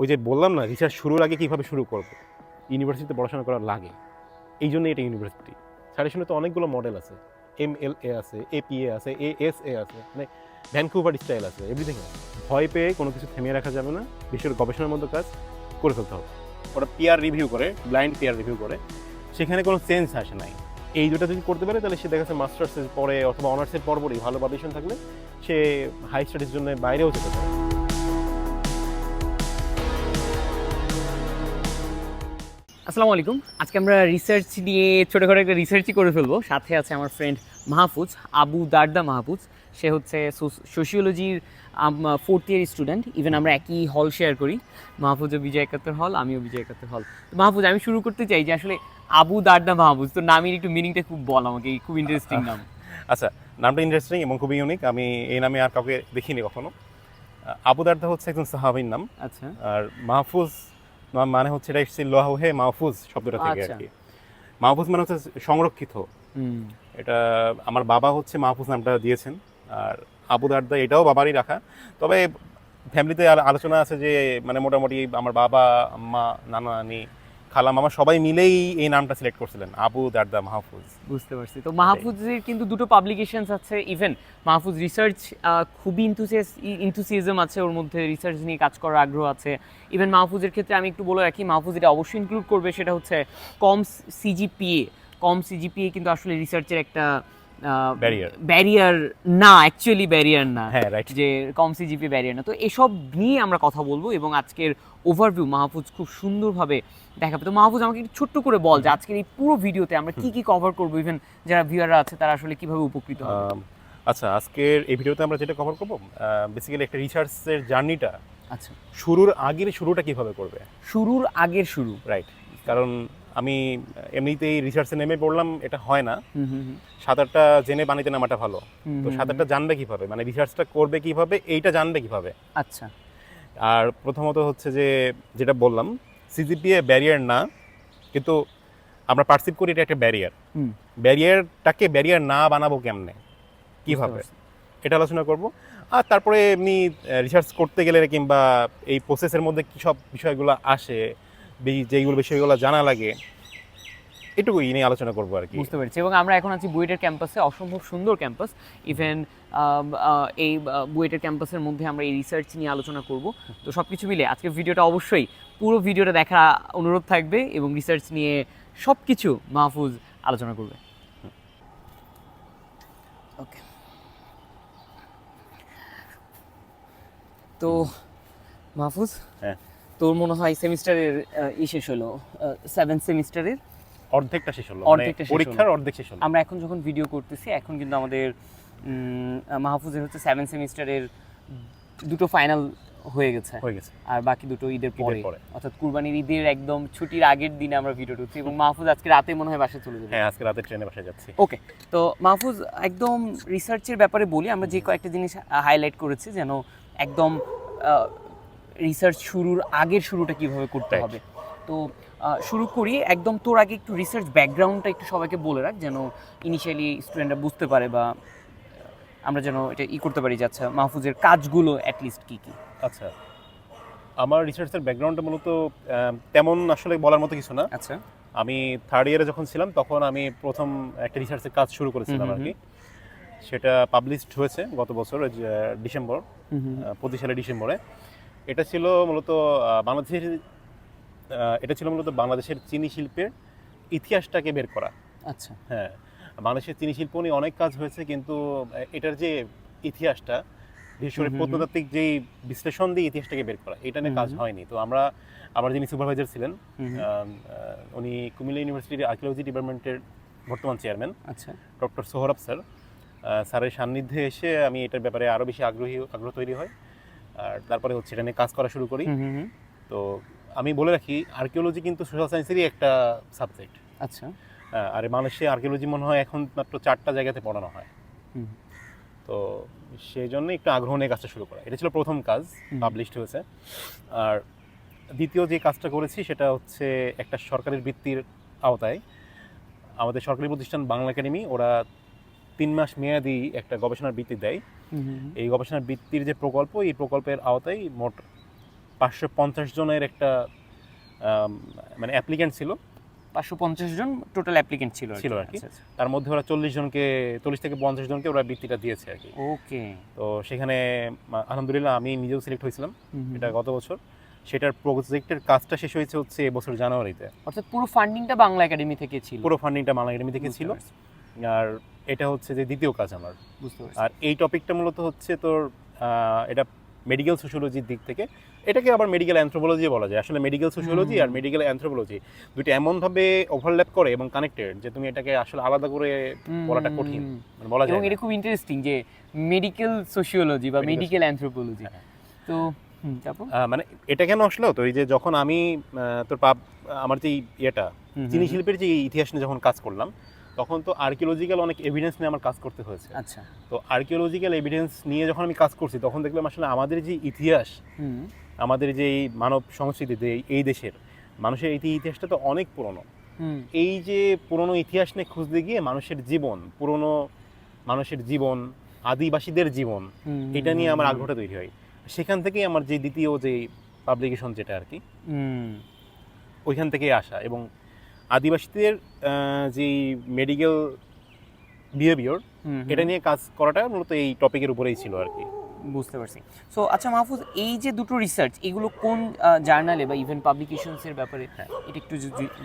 ওই যে বললাম না রিসার্চ শুরুর আগে কীভাবে শুরু করবো, ইউনিভার্সিটিতে পড়াশোনা করা লাগে, এই জন্যই এটা ইউনিভার্সিটি। সাজেশনে তো অনেকগুলো মডেল আছে, MLA আছে, APA আছে, ASA আছে, মানে ভ্যানকুভার স্টাইল আছে, এভরিথিং আছে। ভয় পেয়ে কোনো কিছু থেমে রাখা যাবে না, বিশ্বের গবেষণার মতো কাজ করে ফেলতে হবে। ওরা পিয়ার রিভিউ করে, ব্লাইন্ড পিয়ার রিভিউ করে, সেখানে কোনো চেঞ্জ আসে নাই। এই দুটো যদি করতে পারে তাহলে সে দেখা যাচ্ছে মাস্টার্সের পরে অথবা অনার্সের পরপরই ভালো পাবলিশন থাকলে সে হাই স্টাডির জন্য বাইরেও যেতে পারে। আসসালামু আলাইকুম। আজকে আমরা রিসার্চ নিয়ে ছোটোখাটো একটা রিসার্চই করে ফেলবো। সাথে আছে আমার ফ্রেন্ড মাহফুজ, আবু দারদা মাহফুজ। সে হচ্ছে সোশিওলজির 4th ইয়ার স্টুডেন্ট। ইভেন আমরা একই হল শেয়ার করি, মাহফুজও বিজয় একাত্তর হল, আমিও বিজয় একাত্তর হল। তো মাহফুজ, আমি শুরু করতে চাই যে আসলে আবু দারদা মাহফুজ, তো নামের একটু মিনিংটা খুব বল আমাকে, খুব ইন্টারেস্টিং নাম। আচ্ছা, নামটা ইন্টারেস্টিং এবং খুবই ইউনিক। আমি এই নামে আর কাউকে দেখিনি কখনো। আবু দারদা হচ্ছে একজন সাহাবীর নাম। আচ্ছা, আর মাহফুজ মানে হচ্ছে এটা এসেছে লোহে মাহফুজ শব্দটা থেকে আর কি। মাহফুজ মানে হচ্ছে সংরক্ষিত। এটা আমার বাবা হচ্ছে মাহফুজ নামটা দিয়েছেন। আর আবু দারদা এটাও বাবারই রাখা। তবে ফ্যামিলিতে আলোচনা আছে যে মানে মোটামুটি আমার বাবা, আম্মা, নানা, নানি, খালা, মামা সবাই মিলেই এই নামটা সিলেক্ট করছিলেন, আবু দারদা মাহফুজ। বুঝতে পারছি। তো মাহফুজের কিন্তু দুটো পাবলিকেশনস আছে। ইভেন মাহফুজ রিসার্চ খুবই ইনথুসিয়াজম আছে ওর মধ্যে, রিসার্চ নিয়ে কাজ করার আগ্রহ আছে। ইভেন মাহফুজের ক্ষেত্রে আমি একটু বলে রাখি, মাহফুজ এটা অবশ্যই ইনক্লুড করবে, সেটা হচ্ছে কম সিজিপিএ কিন্তু আসলে রিসার্চের একটা ব্যারিয়ার না, অ্যাকচুয়ালি ব্যারিয়ার না। হ্যাঁ, রাইট। যে কম সিজিপিএ ব্যারিয়ার না। তো এসব নিয়ে আমরা কথা বলবো এবং আজকের ওভারভিউ মাহফুজ খুব সুন্দরভাবে দেখাবে। তো মাহফুজ, আমাকে একটু ছোট্ট করে বল যে আজকের এই পুরো ভিডিওতে আমরা কি কি কভার করবো, ইভেন যারা ভিউয়াররা আছে তারা আসলে কিভাবে উপকৃত হবে। আচ্ছা, আজকের এই ভিডিওতে আমরা যেটা কভার করবো বেসিক্যালি একটা রিসার্চের জার্নিটা। আচ্ছা, শুরুটা কিভাবে করবে, শুরুর আগের শুরু। রাইট। কারণ আমি এমনিতেই রিসার্চে নেমে পড়লাম, এটা হয় না। সাঁতারটা জেনে পানিতে নামাটা ভালো। তো সাঁতারটা জানবে কিভাবে, মানে রিসার্চটা করবে কিভাবে, এইটা জানবে কিভাবে। আচ্ছা, আর প্রথমত হচ্ছে যে যেটা বললাম, সিজিপিএ ব্যারিয়ার না, কিন্তু আমরা পারসিভ করি এটা একটা ব্যারিয়ার। ব্যারিয়ারটাকে ব্যারিয়ার না বানাবো কেমনে, কিভাবে, এটা আলোচনা করব। আর তারপরে এমনি রিসার্চ করতে গেলে কিংবা এই প্রসেসের মধ্যে কী সব বিষয়গুলো আসে, যেইগুলো বিষয়গুলো জানা লাগে, এটুকুই নিয়ে আলোচনা করবো আর কি। বুঝতে পেরেছি। এবং আমরা এখন আছি বুয়েটের ক্যাম্পাসে, অসম্ভব সুন্দর ক্যাম্পাস। ইভেন এই বুয়েটের ক্যাম্পাসের মধ্যে আমরা এই রিসার্চ নিয়ে আলোচনা করব। তো সব কিছু মিলে আজকের ভিডিওটা অবশ্যই পুরো ভিডিওটা দেখা অনুরোধ থাকবে এবং রিসার্চ নিয়ে সব কিছু মাহফুজ আলোচনা করবে। ওকে, তো মাহফুজ, হ্যাঁ, তোর মনে হয় সেমিস্টারের শেষ হলো, 7th সেমিস্টারের অর্ধেকটা শেষ হলো, পরীক্ষার অর্ধেক শেষ হলো। আমরা এখন যখন ভিডিও করতেছি, এখন কিন্তু আমাদের মাহফুজের হচ্ছে 7th সেমিস্টারের দুটো ফাইনাল হয়ে গেছে, আর বাকি দুটো ঈদের পরে, অর্থাৎ কুরবানির ঈদের একদম ছুটির আগের দিনে আমরা ভিডিও করছি। এবং মাহফুজ আজকে রাতে মনে হয় বাসায় চলে যাবে। হ্যাঁ, আজকে রাতে ট্রেনে বাসায় যাচ্ছি। ওকে, তো মাহফুজ, একদম রিসার্চের ব্যাপারে বলি। আমরা যে কয়েকটা জিনিস হাইলাইট করেছি, যেন একদম রিসার্চ শুরুর আগের শুরুটা কিভাবে করতে হবে। তো শুরু করি একদম তোর আগে একটু রিসার্চ ব্যাকগ্রাউন্ডটা একটু সবাইকে বলে রাখ, যেন ইনিশিয়ালি স্টুডেন্টরা বুঝতে পারে বা আমরা যেন এটা করতে পারি যে আচ্ছা মাহফুজের কাজগুলো অ্যাটলিস্ট কী কী। আচ্ছা, আমার রিসার্চের ব্যাকগ্রাউন্ডটা মূলত তেমন আসলে বলার মতো কিছু না। আচ্ছা, আমি 3rd ইয়ারে যখন ছিলাম তখন আমি প্রথম একটা রিসার্চের কাজ শুরু করেছিলাম আর কি। সেটা পাবলিশড হয়েছে গত বছর ডিসেম্বর, 25 সালের ডিসেম্বরে। এটা ছিল মূলত বাংলাদেশের চিনি শিল্পের ইতিহাসটাকে বের করা। আচ্ছা, হ্যাঁ, বাংলাদেশের চিনি শিল্প নিয়ে অনেক কাজ হয়েছে, কিন্তু এটার যে ইতিহাসটা, বিশেষ করে প্রত্নতাত্ত্বিক যেই বিশ্লেষণ দিয়ে ইতিহাসটাকে বের করা, এটা নিয়ে কাজ হয়নি। তো আমার যিনি সুপারভাইজার ছিলেন, উনি কুমিল্লা ইউনিভার্সিটির আর্কিওলজি ডিপার্টমেন্টের বর্তমান চেয়ারম্যান, আচ্ছা, ডক্টর সোহরাব স্যার। স্যারের সান্নিধ্যে এসে আমি এটার ব্যাপারে আরও বেশি আগ্রহ তৈরি হয়। আর তারপরে হচ্ছে এটা নিয়ে কাজ করা শুরু করি। তো আমি বলে রাখি, আর্কিওলজি কিন্তু সোশ্যাল সায়েন্সেরই একটা সাবজেক্ট। আচ্ছা, আর বাংলাদেশে আর্কিওলজি মনে হয় এখন মাত্র 4টা জায়গাতে পড়ানো হয়। তো সেই জন্য একটু আগ্রহ নিয়ে কাজটা শুরু করা, এটা ছিল প্রথম কাজ, পাবলিশড হয়েছে। আর দ্বিতীয় যে কাজটা করেছি সেটা হচ্ছে একটা সরকারের বৃত্তির আওতায়, আমাদের সরকারি প্রতিষ্ঠান বাংলা একাডেমি, ওরা 3 মাস মেয়াদি একটা গবেষণার বৃত্তি দেয়। এই গবেষণার বৃত্তির যে প্রকল্প, এই প্রকল্পের আওতায় মোট 550 জনের একটা মানে অ্যাপ্লিক্যান্ট ছিল। 550 জন টোটাল অ্যাপ্লিকেন্ট ছিল আর কি। তার মধ্যে ওরা 40 থেকে 50 জনকে ওরা বৃত্তিটা দিয়েছে আর কি। ওকে। তো সেখানে আলহামদুলিল্লাহ আমি নিজেও সিলেক্ট হয়েছিলাম, এটা গত বছর। সেটার প্রজেক্টের কাজটা শেষ হয়েছে হচ্ছে এবছর জানুয়ারিতে। অর্থাৎ পুরো ফান্ডিংটা বাংলা একাডেমি থেকে ছিল? পুরো ফান্ডিংটা বাংলা একাডেমি থেকে ছিল। আর এটা হচ্ছে যে দ্বিতীয় কাজ আমার। বুঝতে পারছি। আর এই টপিকটা মূলত হচ্ছে তোর এটা মেডিকেল সোশিওলজির দিক থেকে, এটাকে আবার মেডিকেল অ্যানথ্রোপোলজি বলা যায়। আসলে মেডিকেল সোশিওলজি আর মেডিকেল অ্যানথ্রোপোলজি দুটো এমনভাবে ওভারল্যাপ করে এবং কানেক্টেড যে তুমি এটাকে আসলে আলাদা করে বলাটা কঠিন, মানে বলা যায় এবং না। এটা খুব ইন্টারেস্টিং যে মেডিকেল সোশিওলজি বা মেডিকেল অ্যানথ্রোপোলজি। তো তারপর মানে এটা কেন আসলো, তো এই যে যখন আমি তোর আমার যে ইয়েটা চিনি শিল্পের যে ইতিহাস নিয়ে যখন কাজ করলাম, তখন তো আর্কিওলজিক্যাল অনেক এভিডেন্স নিয়ে আমার কাজ করতে হয়েছে। আচ্ছা। তো আর্কিওলজিক্যাল এভিডেন্স নিয়ে যখন আমি কাজ করছি, তখন দেখলাম আসলে আমাদের যে ইতিহাস, আমাদের যে মানব সংস্কৃতিতে এই দেশের মানুষের এই ইতিহাসটা তো অনেক পুরনো। এই যে পুরনো ইতিহাস নিয়ে খুঁজতে গিয়ে মানুষের জীবন, আদিবাসীদের জীবন, এটা নিয়ে আমার আগ্রহটা তৈরি হয়। সেখান থেকেই আমার যে দ্বিতীয় যে পাবলিকেশন যেটা আর কি, ওইখান থেকেই আসা। এবং আদিবাসীদের যে মেডিকেল বিহেভিয়ার, এটা নিয়ে কাজ করাটা মূলত এই টপিকের উপরেই ছিল আর কি। বুঝতে পারছি। সো আচ্ছা মাহফুজ, এই যে দুটো রিসার্চ, এগুলো কোন জার্নালে বা ইভেন পাবলিকেশনসের ব্যাপারে এটা একটু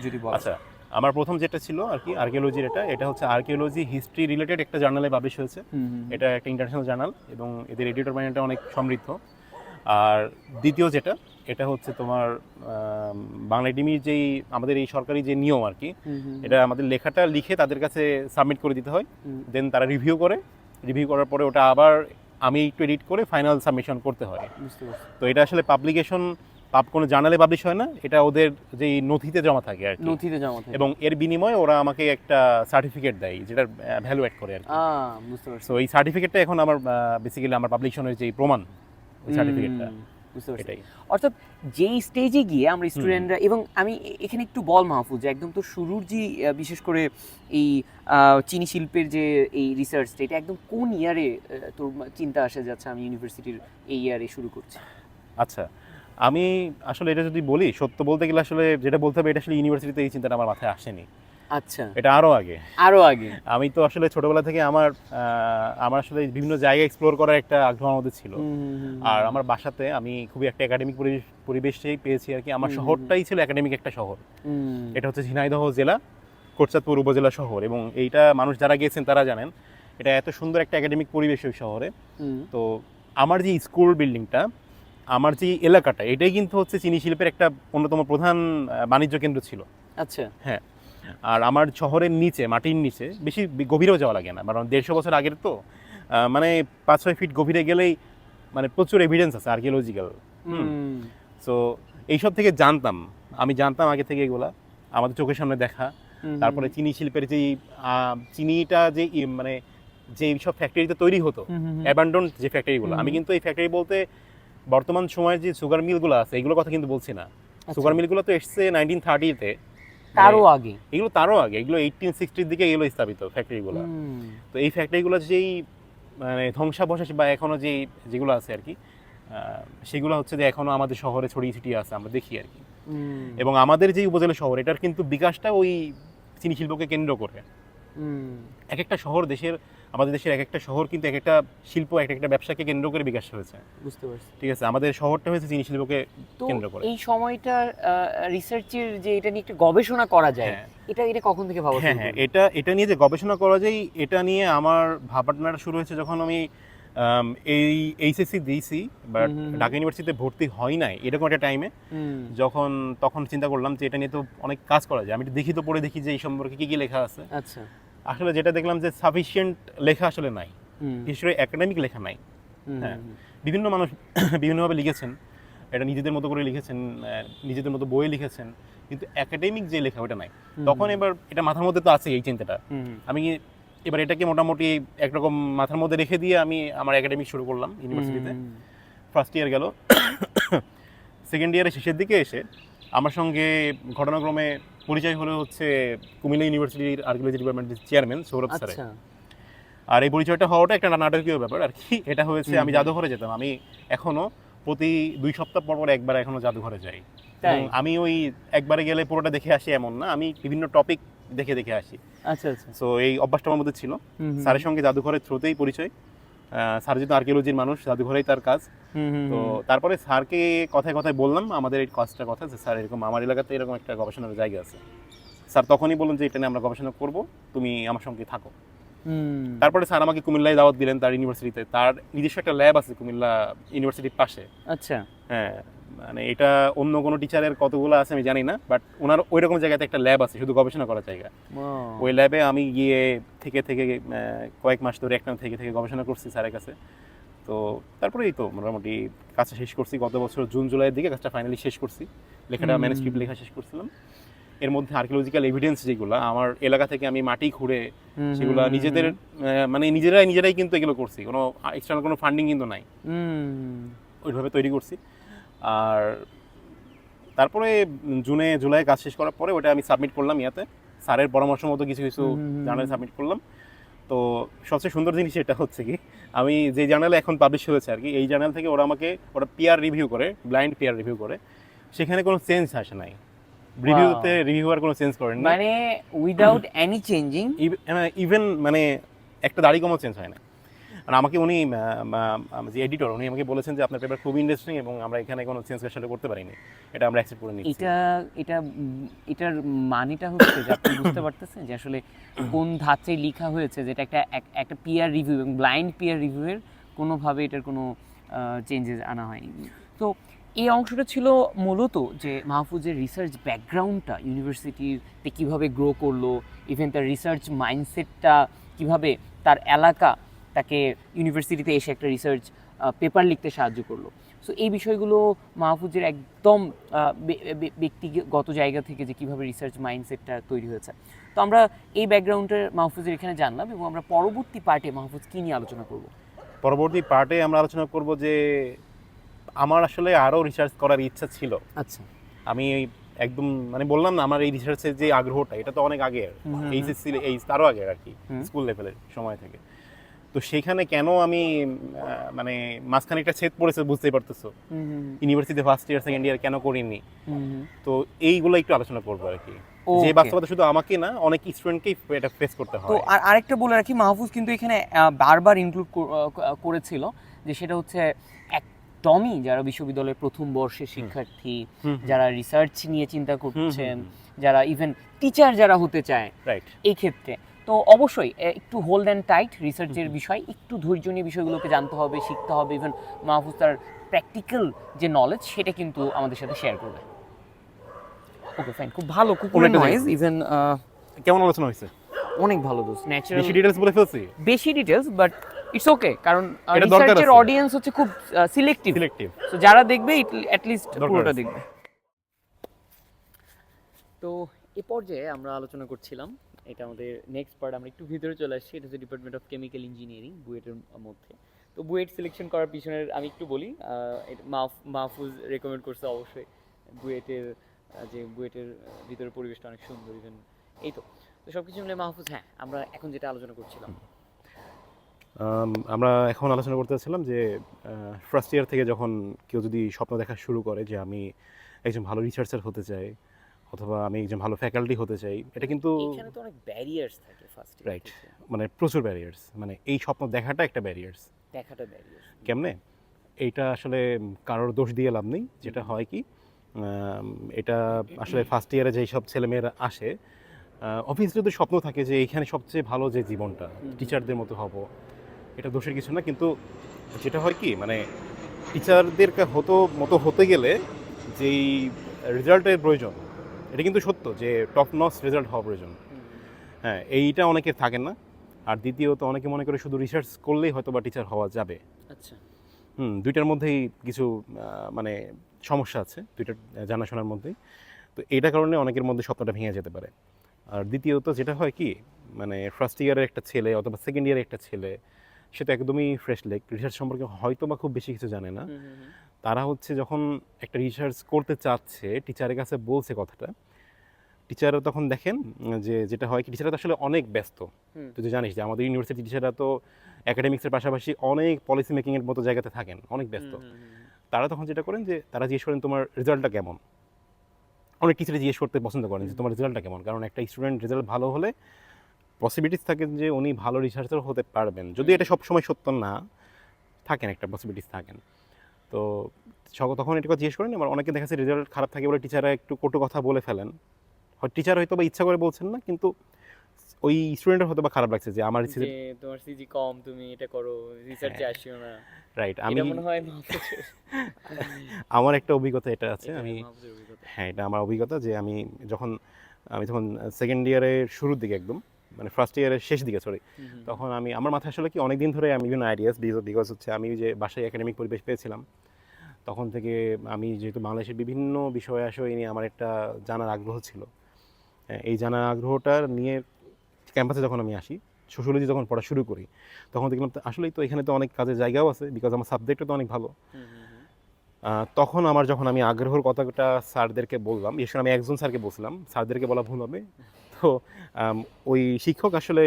যদি বল। আচ্ছা, আমার প্রথম যেটা ছিল আর কি আর্কিওলজির, এটা হচ্ছে আর্কিওলজি হিস্ট্রি রিলেটেড একটা জার্নালে পাবলিশ হয়েছে। এটা একটা ইন্টারন্যাশনাল জার্নাল এবং এদের এডিটর মাইন্ডটা অনেক সমৃদ্ধ। আর দ্বিতীয় যেটা, এটা হচ্ছে তোমার বাংলা একাডেমির যেই আমাদের এই সরকারি যে নিয়ম আর কি, এটা আমাদের লেখাটা লিখে তাদের কাছে সাবমিট করে দিতে হয়। দেন তারা রিভিউ করার পরে ওটা আবার আমি একটু এডিট করে ফাইনাল সাবমিশন করতে হয়। তো এটা আসলে পাবলিকেশন কোনো জার্নালে পাবলিশ হয় না, এটা ওদের যেই নথিতে জমা থাকে আর কি। এবং এর বিনিময়ে ওরা আমাকে একটা সার্টিফিকেট দেয়, যেটার ভ্যালু অ্যাড করে আর কি। বুঝতে পারছি। সো এই সার্টিফিকেটটা এখন আমার বেসিক্যালি আমার পাবলিকেশনের যে প্রমাণ, ওই সার্টিফিকেটটা। বুঝতে পারছি। অর্থাৎ যেই স্টেজে গিয়ে আমরা স্টুডেন্টরা, এবং আমি এখানে একটু বল মাহফুজ, যে একদম তো শুরুর যে বিশেষ করে এই চিনি শিল্পের যে এই রিসার্চটা, এটা একদম কোন ইয়ারে তোর চিন্তা আসে যাচ্ছে আমি ইউনিভার্সিটির এই ইয়ারে শুরু করছি? আচ্ছা, আমি আসলে এটা যদি বলি, সত্য বলতে গেলে আসলে যেটা বলতে হবে, এটা আসলে ইউনিভার্সিটিতে এই চিন্তাটা আমার মাথায় আসেনি। আচ্ছা। এটা আরো আগে। আমি তো আসলে ছোটবেলা থেকে আমার আসলে বিভিন্ন জায়গা এক্সপ্লোর করার একটা আগ্রহ আমাদের ছিল। আর আমার বাসাতে আমি খুবই একটা একাডেমিক পরিবেশটাই পেয়েছি আর কি। আমার শহরটাই ছিল একাডেমিক একটা শহর। এটা হচ্ছে ঝিনাইদহ জেলা, কোটচাঁদপুর উপজেলা শহর। এবং এইটা মানুষ যারা গিয়েছেন তারা জানেন, এটা এত সুন্দর একটা একাডেমিক পরিবেশ ওই শহরে। তো আমার যে স্কুল বিল্ডিংটা, আমার যে এলাকাটা, এটাই কিন্তু হচ্ছে চিনি শিল্পের একটা অন্যতম প্রধান বাণিজ্য কেন্দ্র ছিল। আচ্ছা। হ্যাঁ। আর আমার শহরের নিচে, মাটির নিচে, বেশি গভীরেও যাওয়া লাগে না, কারণ 150 বছর আগের তো, মানে 5-6 ফিট গভীরে গেলেই মানে প্রচুর এভিডেন্স আছে আর্কিওলজিক্যাল। সো এইসব থেকে আমি জানতাম আগে থেকে এগুলা, আমাদের চোখের সামনে দেখা। তারপরে চিনি শিল্পের যেই চিনিটা যে মানে যে সব ফ্যাক্টরিতে তৈরি হতো, অ্যাবান্ডন যে ফ্যাক্টরিগুলো, আমি কিন্তু এই ফ্যাক্টরি বলতে বর্তমান সময়ের যে সুগার মিলগুলো আছে এগুলোর কথা কিন্তু বলছি না। সুগার মিলগুলো তো এসছে 1930-তে, তারও আগে। এগুলো 1860-র দিকে এগুলো স্থাপিত ফ্যাক্টরিগুলো। তো এই ফ্যাক্টরিগুলো যেই মানে ধ্বংসাবশেষ বা এখনো যেগুলো আছে আর কি, সেগুলো হচ্ছে যে এখনো আমাদের শহরে ছড়িয়ে ছিটিয়ে আছে, আমরা দেখি আর কি। এবং আমাদের যে উপজেলা শহর, এটার কিন্তু বিকাশটা ওই চিনি শিল্পকে কেন্দ্র করে। এক একটা শহর আমাদের দেশের এক একটা শহর কিন্তু এক একটা শিল্প, এক একটা ব্যবসাকে কেন্দ্র করে বিকাশ হয়েছে। বুঝতে পারছি। ঠিক আছে, আমাদের শহরটা হয়েছে চিনি শিল্পকে কেন্দ্র করে। এই সময়টা রিসার্চের যে এটা নিয়ে একটা গবেষণা করা যায়, এটা কখন থেকে ভাবা শুরু? হ্যাঁ, এটা নিয়ে যে গবেষণা করা যায়, এটা নিয়ে আমার ভাবনাটা শুরু হয়েছে যখন আমি এই এইচএসসি দিয়েছি, বাট ঢাকা ইউনিভার্সিটিতে ভর্তি হয় নাই এরকম একটা টাইমে, তখন চিন্তা করলাম যে এটা নিয়ে তো অনেক কাজ করা যায়। আমি পড়ে দেখি যে এই সম্পর্কে কি কি লেখা আছে। আচ্ছা। আসলে যেটা দেখলাম যে সাফিসিয়েন্ট লেখা আসলে নাই, বিশেষ করে একাডেমিক লেখা নাই। হ্যাঁ, বিভিন্ন মানুষ বিভিন্নভাবে লিখেছেন, এটা নিজেদের মতো করে লিখেছেন, নিজেদের মতো বই লিখেছেন, কিন্তু একাডেমিক যে লেখা ওটা নাই। তখন এবার এটা মাথার মধ্যে তো আছে এই চিন্তাটা, আমি এবার এটাকে মোটামুটি একরকম মাথার মধ্যে রেখে দিয়ে আমি আমার একাডেমিক শুরু করলাম ইউনিভার্সিটিতে। ফার্স্ট ইয়ার গেল, সেকেন্ড ইয়ারের শেষের দিকে এসে আমার সঙ্গে ঘটনাক্রমে পরিচয় হলো হচ্ছে কুমিল্লা ইউনিভার্সিটির আর্কিওলজি ডিপার্টমেন্টের চেয়ারম্যান সৌরভ স্যারের। আর এই পরিচয়টা হওয়াটা একটা নাটকীয় ব্যাপার আর কি। এটা হয়েছে, আমি জাদুঘরে যেতাম, আমি এখনো প্রতি 2 সপ্তাহ পর পর একবার এখনো জাদুঘরে যাই। তাই? এবং আমি ওই একবারে গেলে পুরোটা দেখে আসি এমন না, আমি বিভিন্ন টপিক দেখে দেখে আসি। আচ্ছা আচ্ছা। সো এই অভ্যাসটা আমার মধ্যে ছিল। স্যারের সঙ্গে জাদুঘরের থ্রুতেই পরিচয়। স্যার যেহেতু আর্কিওলজির মানুষ, জাদুঘরেই তার কাজ। তো তারপরে স্যারকে কথায় কথায় বললাম আমাদের এই কাজটার কথা, যে স্যার এরকম আমার এলাকাতে এরকম একটা গবেষণার জায়গা আছে। স্যার তখনই বললেন যে এটা নিয়ে আমরা গবেষণা করব, তুমি আমার সঙ্গে থাকো। তারপরে স্যার আমাকে কুমিল্লায় দাওয়াত দিলেন তার ইউনিভার্সিটিতে। তার নিজস্ব একটা ল্যাব আছে কুমিল্লা ইউনিভার্সিটির পাশে। আচ্ছা। হ্যাঁ, মানে এটা অন্য কোনো টিচারের কতগুলো আছে আমি জানি না, বাট ওনার ওই রকম জায়গাতে একটা ল্যাব আছে শুধু গবেষণা করার জায়গা। ওই ল্যাবে আমি গিয়ে থেকে কয়েক মাস ধরে একটা থেকে গবেষণা করছি স্যারের কাছে। তো তারপরে এই তো মোটামুটি কাজটা শেষ করছি গত বছর জুন জুলাইয়ের দিকে, কাজটা ফাইনালি শেষ করছি। লেখাটা ম্যানুস্ক্রিপ্ট লেখা শেষ করছিলাম। এর মধ্যে আর্কিওলজিক্যাল এভিডেন্স যেগুলো আমার এলাকা থেকে আমি মাটি খুঁড়ে সেগুলো নিজেদের মানে নিজেরাই কিন্তু এগুলো করছি, কোনো এক্সটার্নাল কোনো ফান্ডিং কিন্তু নাই, ওইভাবে তৈরি করছি। আর তারপরে জুনে জুলাই কাজ শেষ করার পরে ওটা আমি সাবমিট করলাম ইয়াতে, স্যারের পরামর্শ মতো কিছু জার্নাল সাবমিট করলাম। তো সবচেয়ে সুন্দর জিনিস এটা হচ্ছে কি, আমি যে জার্নালে এখন পাবলিশ হয়েছে আর কি, এই জার্নাল থেকে ওরা পিয়ার রিভিউ করে, ব্লাইন্ড পিয়ার রিভিউ করে, সেখানে কোনো চেঞ্জ আসে নাই। রিভিউতে রিভিউয়ার কোনো চেঞ্জ করেন না, মানে উইদাউট এনি চেঞ্জিং, ইভেন মানে একটা দাড়ি কমও চেঞ্জ হয় না। আর আমাকে উনি যে এডিটর উনি আমাকে বলেছেন যে আপনার পেপার খুব ইন্টারেস্টিং এবং আমরা এখানে কোনো চেঞ্জ আসলে করতে পারিনি, এটা আমরা অ্যাকসেপ্ট করে নিচ্ছি। এটার মানেটা হচ্ছে যে আপনি বুঝতে পারতেছেন যে আসলে কোন ধাঁচে লেখা হয়েছে, যেটা একটা পিয়ার রিভিউ এবং ব্লাইন্ড পিয়ার রিভিউয়ের কোনোভাবে এটার কোনো চেঞ্জেস আনা হয়নি। তো এই অংশটা ছিল মূলত যে মাহফুজের রিসার্চ ব্যাকগ্রাউন্ডটা ইউনিভার্সিটিতে কীভাবে গ্রো করলো, ইভেন তার রিসার্চ মাইন্ডসেটটা কীভাবে তার এলাকা তাকে ইউনিভার্সিটিতে এসে একটা রিসার্চ পেপার লিখতে সাহায্য করলো। সো এই বিষয়গুলো মাহফুজের একদম ব্যক্তিগত জায়গা থেকে যে কীভাবে রিসার্চ মাইন্ডসেটটা তৈরি হয়েছে। তো আমরা এই ব্যাকগ্রাউন্ডের মাহফুজের এখানে জানলাম, এবং আমরা পরবর্তী পার্টে মাহফুজ কী নিয়ে আলোচনা করব? পরবর্তী পার্টে আমরা আলোচনা করব যে আমার আসলে আরও রিসার্চ করার ইচ্ছা ছিল। আচ্ছা। আমি একদম মানে বললাম না আমার এই রিসার্চের যে আগ্রহটা, এটা তো অনেক আগের, এইচএসসি তারও আগের আর কি, স্কুল লেভেলের সময় থেকে। তো সেখানে কেন আমি মানে মাঝখানে একটা ছেদ পড়েছে বুঝতেই পারতেছো, university first year second year কেন করিনি। তো এইগুলো একটু আলোচনা করবো আর কি, যে বাস্তবতা শুধু আমাকে না অনেক স্টুডেন্টকেই এটা ফেস করতে হয়। তো আরেকটা বলে রাখি, মাহফুজ কিন্তু এখানে বারবার ইনক্লুড করেছিল যে সেটা হচ্ছে একদমই যারা বিশ্ববিদ্যালয়ের প্রথম বর্ষের শিক্ষার্থী, যারা রিসার্চ নিয়ে চিন্তা করছেন, যারা ইভেন টিচার যারা হতে চায়, রাইট, এই ক্ষেত্রে তো অবশ্যই একটু হোল্ড অ্যান্ড টাইট রিসার্চের বিষয়, একটু ধৈর্য নিয়ে বিষয়গুলোকে জানতে হবে, শিখতে হবে। ইভেন মাহফুজ তার প্র্যাকটিক্যাল যে নলেজ সেটা কিন্তু আমাদের সাথে শেয়ার করবে। ওকে ফাইন, খুব ভালো, কুকুরের নয়েজ। ইভেন কেমন আলোচনা হয়েছে? অনেক ভালো দোস্ত, ন্যাচারাল। বেশি ডিটেইলস বলে ফেলছি? বেশি ডিটেইলস, বাট ইটস ওকে, কারণ রিসার্চের অডিয়েন্স হচ্ছে খুব সিলেক্টিভ, সো যারা দেখবে অ্যাট লিস্ট পুরোটা দেখবে। তো এই পর্যায়ে আমরা আলোচনা করছিলাম, এটা আমাদের নেক্সট পার্ট, আমরা একটু ভিতরে চলে আসছি। এটা হচ্ছে ডিপার্টমেন্ট অফ কেমিক্যাল ইঞ্জিনিয়ারিং, বুয়েটের মধ্যে। তো বুয়েট সিলেকশন করার পিছনের আমি একটু বলি, মাহফুজ রেকমেন্ড করছে অবশ্যই বুয়েটের, যে বুয়েটের ভিতরের পরিবেশটা অনেক সুন্দর। ইভেন এই তো সব কিছু মিলে মাহফুজ, হ্যাঁ আমরা এখন যেটা আলোচনা করছিলাম, আমরা এখন আলোচনা করতে চাচ্ছিলাম যে ফার্স্ট ইয়ার থেকে যখন কেউ যদি স্বপ্ন দেখা শুরু করে যে আমি একজন ভালো রিসার্চার হতে চাই অথবা আমি একজন ভালো ফ্যাকাল্টি হতে চাই, এটা কিন্তু এখানে তো অনেক ব্যারিয়ার্স থাকে ফার্স্ট ইয়ার, রাইট, মানে প্রচুর ব্যারিয়ার্স, মানে এই স্বপ্ন দেখাটা একটা ব্যারিয়ার্স। কেমনে? এইটা আসলে কারোর দোষ দিয়ে লাভ নেই। যেটা হয় কি, এটা আসলে ফার্স্ট ইয়ারে যেই সব ছেলেমেয়েরা আসে, অবভিয়াসলি তো স্বপ্ন থাকে যে এইখানে সবচেয়ে ভালো যে জীবনটা, টিচারদের মতো হব, এটা দোষের কিছু না। কিন্তু যেটা হয় কি, মানে টিচারদের মতো হতে গেলে যেই রেজাল্টের প্রয়োজন, এটা কিন্তু সত্য যে টপ নচ রেজাল্ট হওয়া প্রয়োজন। হ্যাঁ, এইটা অনেকের থাকে না। আর দ্বিতীয়ত অনেকে মনে করে শুধু রিসার্চ করলেই হয়তো বা টিচার হওয়া যাবে। আচ্ছা, দুইটার মধ্যেই কিছু মানে সমস্যা আছে, দুইটা জানাশোনার মধ্যেই। তো এইটার কারণে অনেকের মধ্যে স্বপ্নটা ভেঙে যেতে পারে। আর দ্বিতীয়ত যেটা হয় কি, মানে ফার্স্ট ইয়ারের একটা ছেলে অথবা সেকেন্ড ইয়ারের একটা ছেলে, সে তো একদমই ফ্রেশ লেগ, রিসার্চ সম্পর্কে হয়তো বা খুব বেশি কিছু জানে না। তারা হচ্ছে যখন একটা রিসার্চ করতে চাচ্ছে, টিচারের কাছে বলছে কথাটা, টিচাররা তখন দেখেন যে যেটা হয় কি, টিচাররা তো আসলে অনেক ব্যস্ত। তুই তো জানিস যে আমাদের ইউনিভার্সিটি টিচাররা তো একাডেমিক্সের পাশাপাশি অনেক পলিসি মেকিংয়ের মতো জায়গাতে থাকেন, অনেক ব্যস্ত। তারা তখন যেটা করেন যে তারা জিজ্ঞেস করেন তোমার রেজাল্টটা কেমন। অনেক টিচারে জিজ্ঞেস করতে পছন্দ করেন যে তোমার রেজাল্টটা কেমন, কারণ একটা স্টুডেন্ট রেজাল্ট ভালো হলে পসিবিলিটিস থাকে যে উনি ভালো রিসার্চার হতে পারবেন, যদি এটা সবসময় সত্য না থাকেন, একটা পসিবিলিটিস থাকেন। তো তখন এটা কথা জিজ্ঞেস করেন। আমার অনেকে দেখা যাচ্ছে রেজাল্ট খারাপ থাকে বলে টিচাররা একটু কটু কথা বলে ফেলেন, টিচার হয়তো বা ইচ্ছা করে বলছেন না, কিন্তু ওই স্টুডেন্টের হয়তো বা খারাপ লাগছে যে আমার যে তোমার সিজি কম, তুমি এটা করো, রিসার্চে আসিও না। রাইট। আমি এটা মনে হয় মাহফুজের আমার একটা অভিজ্ঞতা এটা আছে, এটা আমি মাহফুজের অভিজ্ঞতা। হ্যাঁ এটা আমার অভিজ্ঞতা যে আমি তখন সেকেন্ড ইয়ারের শুরুর দিকে একদম, মানে ফার্স্ট ইয়ারের শেষ দিকে সরি, তখন আমার মাথায় আসলে কি অনেক দিন ধরে আমি বিভিন্ন আইডিয়াস, বিকজ হচ্ছে আমি যে বাসায় একাডেমিক পরিবেশ পেয়েছিলাম, তখন থেকে আমি যেহেতু বাংলাদেশের বিভিন্ন বিষয় আশয় নিয়ে আমার একটা জানার আগ্রহ ছিল। এই জানার আগ্রহটা নিয়ে ক্যাম্পাসে যখন আমি আসি, সোশ্যোলজি যখন পড়া শুরু করি, তখন দেখলাম আসলেই তো এখানে তো অনেক কাজের জায়গাও আছে, বিকজ আমার সাবজেক্টও তো অনেক ভালো। তখন যখন আমি আগ্রহের কথাটা স্যারদেরকে বললাম, বিশেষ করে আমি একজন স্যারকে বলছিলাম, স্যারদেরকে বলা ভুল হবে, তো ওই শিক্ষক আসলে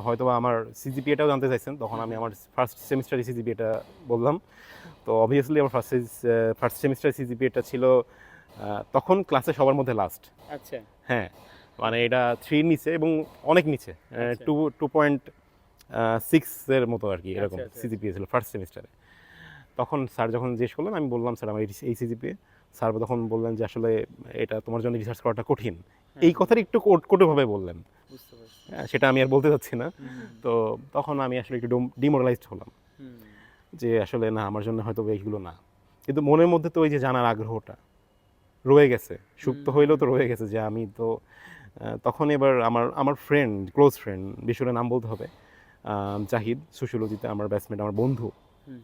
হয়তো বা আমার সিজিপিএটাও জানতে চাইছেন, তখন আমি আমার ফার্স্ট সেমিস্টারের সিজিপিএটা বললাম। তো অবভিয়াসলি আমার ফার্স্ট সেমিস্টার সিজিপিএটা ছিল তখন ক্লাসে সবার মধ্যে লাস্ট। আচ্ছা হ্যাঁ, মানে এটা 3 নিচে এবং অনেক নিচে, 2.6 এর মতো আর কি, এরকম সিজিপিএ ছিল ফার্স্ট সেমিস্টারে। তখন স্যার যখন জিজ্ঞেস করলেন, আমি বললাম স্যার আমার এই সিজিপিএ। স্যার তখন বললেন যে আসলে এটা তোমার জন্য রিসার্চ করাটা কঠিন, এই কথাটা একটু কটুভাবে বললেন। বুঝতে পারছি। সেটা আমি আর বলতে চাচ্ছি না। তো তখন আমি আসলে একটু ডিমোরালাইজড হলাম যে আসলে না, আমার জন্য হয়তো এইগুলো না, কিন্তু মনের মধ্যে তো ওই যে জানার আগ্রহটা রয়ে গেছে, সুপ্ত হইলেও তো রয়ে গেছে যে আমি তো তখন এবার আমার ফ্রেন্ড, ক্লোজ ফ্রেন্ড, বিশ্বরের নাম বলতে হবে, জাহিদ, সোশিওলজিতে আমার ব্যাচমেট, আমার বন্ধু,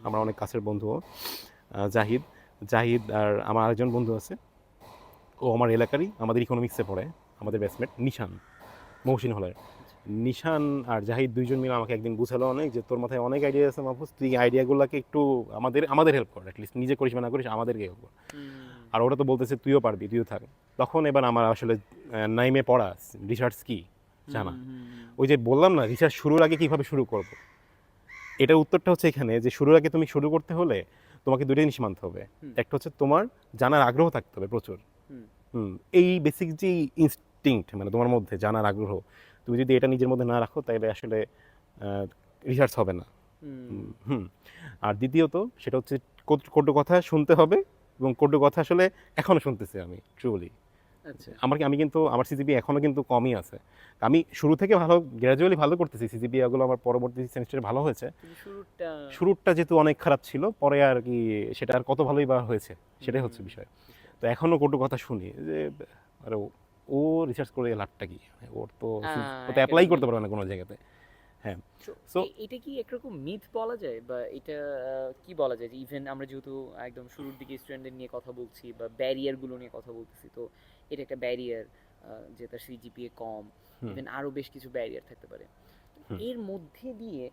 আমার অনেক কাছের বন্ধু জাহিদ। জাহিদ আর আমার আরেকজন বন্ধু আছে, ও আমার এলাকারই, আমাদের ইকোনমিক্সে পড়ে, আমাদের ব্যাচমেট নিশান, মহসিন হলের। নিশান আর জাহিদ দুইজন মিলে আমাকে একদিন বুঝালো অনেক যে তোর মাথায় অনেক আইডিয়া আছে মাহফুজ, তুই আইডিয়াগুলোকে একটু আমাদের হেল্প কর, অ্যাটলিস্ট নিজে করিস বা না করিস আমাদেরকে হেল্প কর। আর ওরা তো বলতেছে তুইও পারবি, তুইও থাক। তখন এবার আমার আসলে নাইমে পড়া রিসার্চ কি জানা, ওই যে বললাম না রিসার্চ শুরুর আগে কিভাবে শুরু করব, এটার উত্তরটা হচ্ছে এখানে যে শুরুর আগে তুমি শুরু করতে হলে তোমাকে দুটো জিনিস মানতে হবে। একটা হচ্ছে তোমার জানার আগ্রহ থাকতে হবে প্রচুর। এই বেসিক যে ইনস্টিংক্ট, মানে তোমার মধ্যে জানার আগ্রহ, তুমি যদি এটা নিজের মধ্যে না রাখো তাহলে আসলে রিসার্চ হবে না। আর দ্বিতীয়ত সেটা হচ্ছে কটু কথা শুনতে হবে, এবং কটু কথা আসলে এখনও শুনতেছি আমি ট্রুলি। আচ্ছা, আমি কিন্তু আমার সিজিপি এখনও কিন্তু কমই আছে। আমি শুরু থেকে গ্র্যাজুয়ালি ভালো করতেছি, সিজিপি এগুলো আমার পরবর্তী সেমিস্টারে ভালো হয়েছে। শুরুটা যেহেতু অনেক খারাপ ছিল, পরে আর কি সেটা আর কত ভালোই বা হয়েছে, সেটাই হচ্ছে বিষয়। তো এখনও কটু কথা শুনি যে আরে ও রিসার্চ করে লাভটা কি, ওর তো অ্যাপ্লাই করতে পারবে না কোনো জায়গাতে। হ্যাঁ, সো এটা কি একরকম মিথ বলা যায়, বা এটা কি বলা যায় যে ইভেন আমরা যেহেতু একদম শুরুর দিকে স্টুডেন্টদের নিয়ে কথা বলছি বা ব্যারিয়ারগুলো নিয়ে কথা বলতেছি, তো এটা একটা ব্যারিয়ার যে তার সিজিপিএ কম, ইভেন আরও বেশ কিছু ব্যারিয়ার থাকতে পারে। এর মধ্যে দিয়ে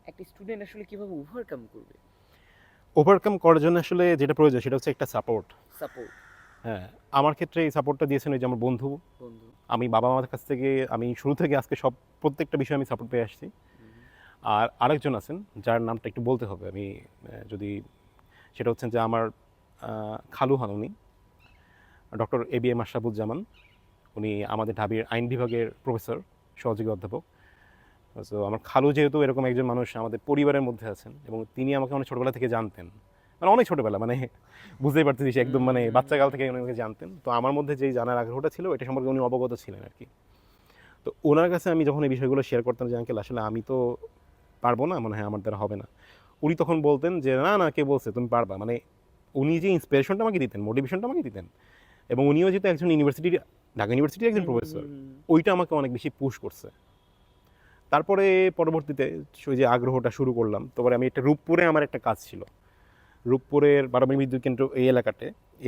একটা স্টুডেন্ট আসলে কিভাবে ওভারকাম করার জন্য আসলে যেটা প্রয়োজন সেটা হচ্ছে একটা সাপোর্ট। সাপোর্ট? হ্যাঁ, আমার ক্ষেত্রে এই সাপোর্টটা দিয়েছেন ওই যে আমার বন্ধু। আমি বাবা মার কাছ থেকে আমি শুরু থেকে আজকে প্রত্যেকটা বিষয়ে আমি সাপোর্ট পেয়ে আসছি। আর আরেকজন আছেন যার নামটা একটু বলতে হবে, আমি যদি সেটা হচ্ছেন যে আমার খালু হন, উনি ডক্টর ABM আশরাফুজ্জামান। উনি আমাদের ঢাবির আইন বিভাগের প্রফেসর, সহযোগী অধ্যাপক। সো আমার খালু যেহেতু এরকম একজন মানুষ আমাদের পরিবারের মধ্যে আছেন, এবং তিনি আমাকে অনেক ছোটোবেলা থেকে জানতেন, মানে অনেক ছোটোবেলা, মানে বুঝতেই পারতেছি একদম মানে বাচ্চাকাল থেকে উনি আমাকে জানতেন। তো আমার মধ্যে যেই জানার আগ্রহটা ছিল এটা সম্পর্কে উনি অবগত ছিলেন আর কি। তো ওনার কাছে আমি যখন এই বিষয়গুলো শেয়ার করতাম যে আঙ্কেল আসলে আমি তো পারবো না, মনে হয় আমার দ্বারা হবে না, উনি তখন বলতেন যে না না, কে বলছে তুমি পারবা, মানে উনি যে ইন্সপিরেশনটা আমাকে দিতেন, মোটিভেশনটা আমাকে দিতেন, এবং উনিও যেহেতু একজন ঢাকা ইউনিভার্সিটির একজন প্রফেসর, ওইটা আমাকে অনেক বেশি পুশ করছে। তারপরে পরবর্তীতে ওই যে আগ্রহটা শুরু করলাম, তারপরে আমি একটা রূপপুরে আমার একটা কাজ ছিল, রূপপুরের 12 মাইল বিদ্যুৎ কেন্দ্র এই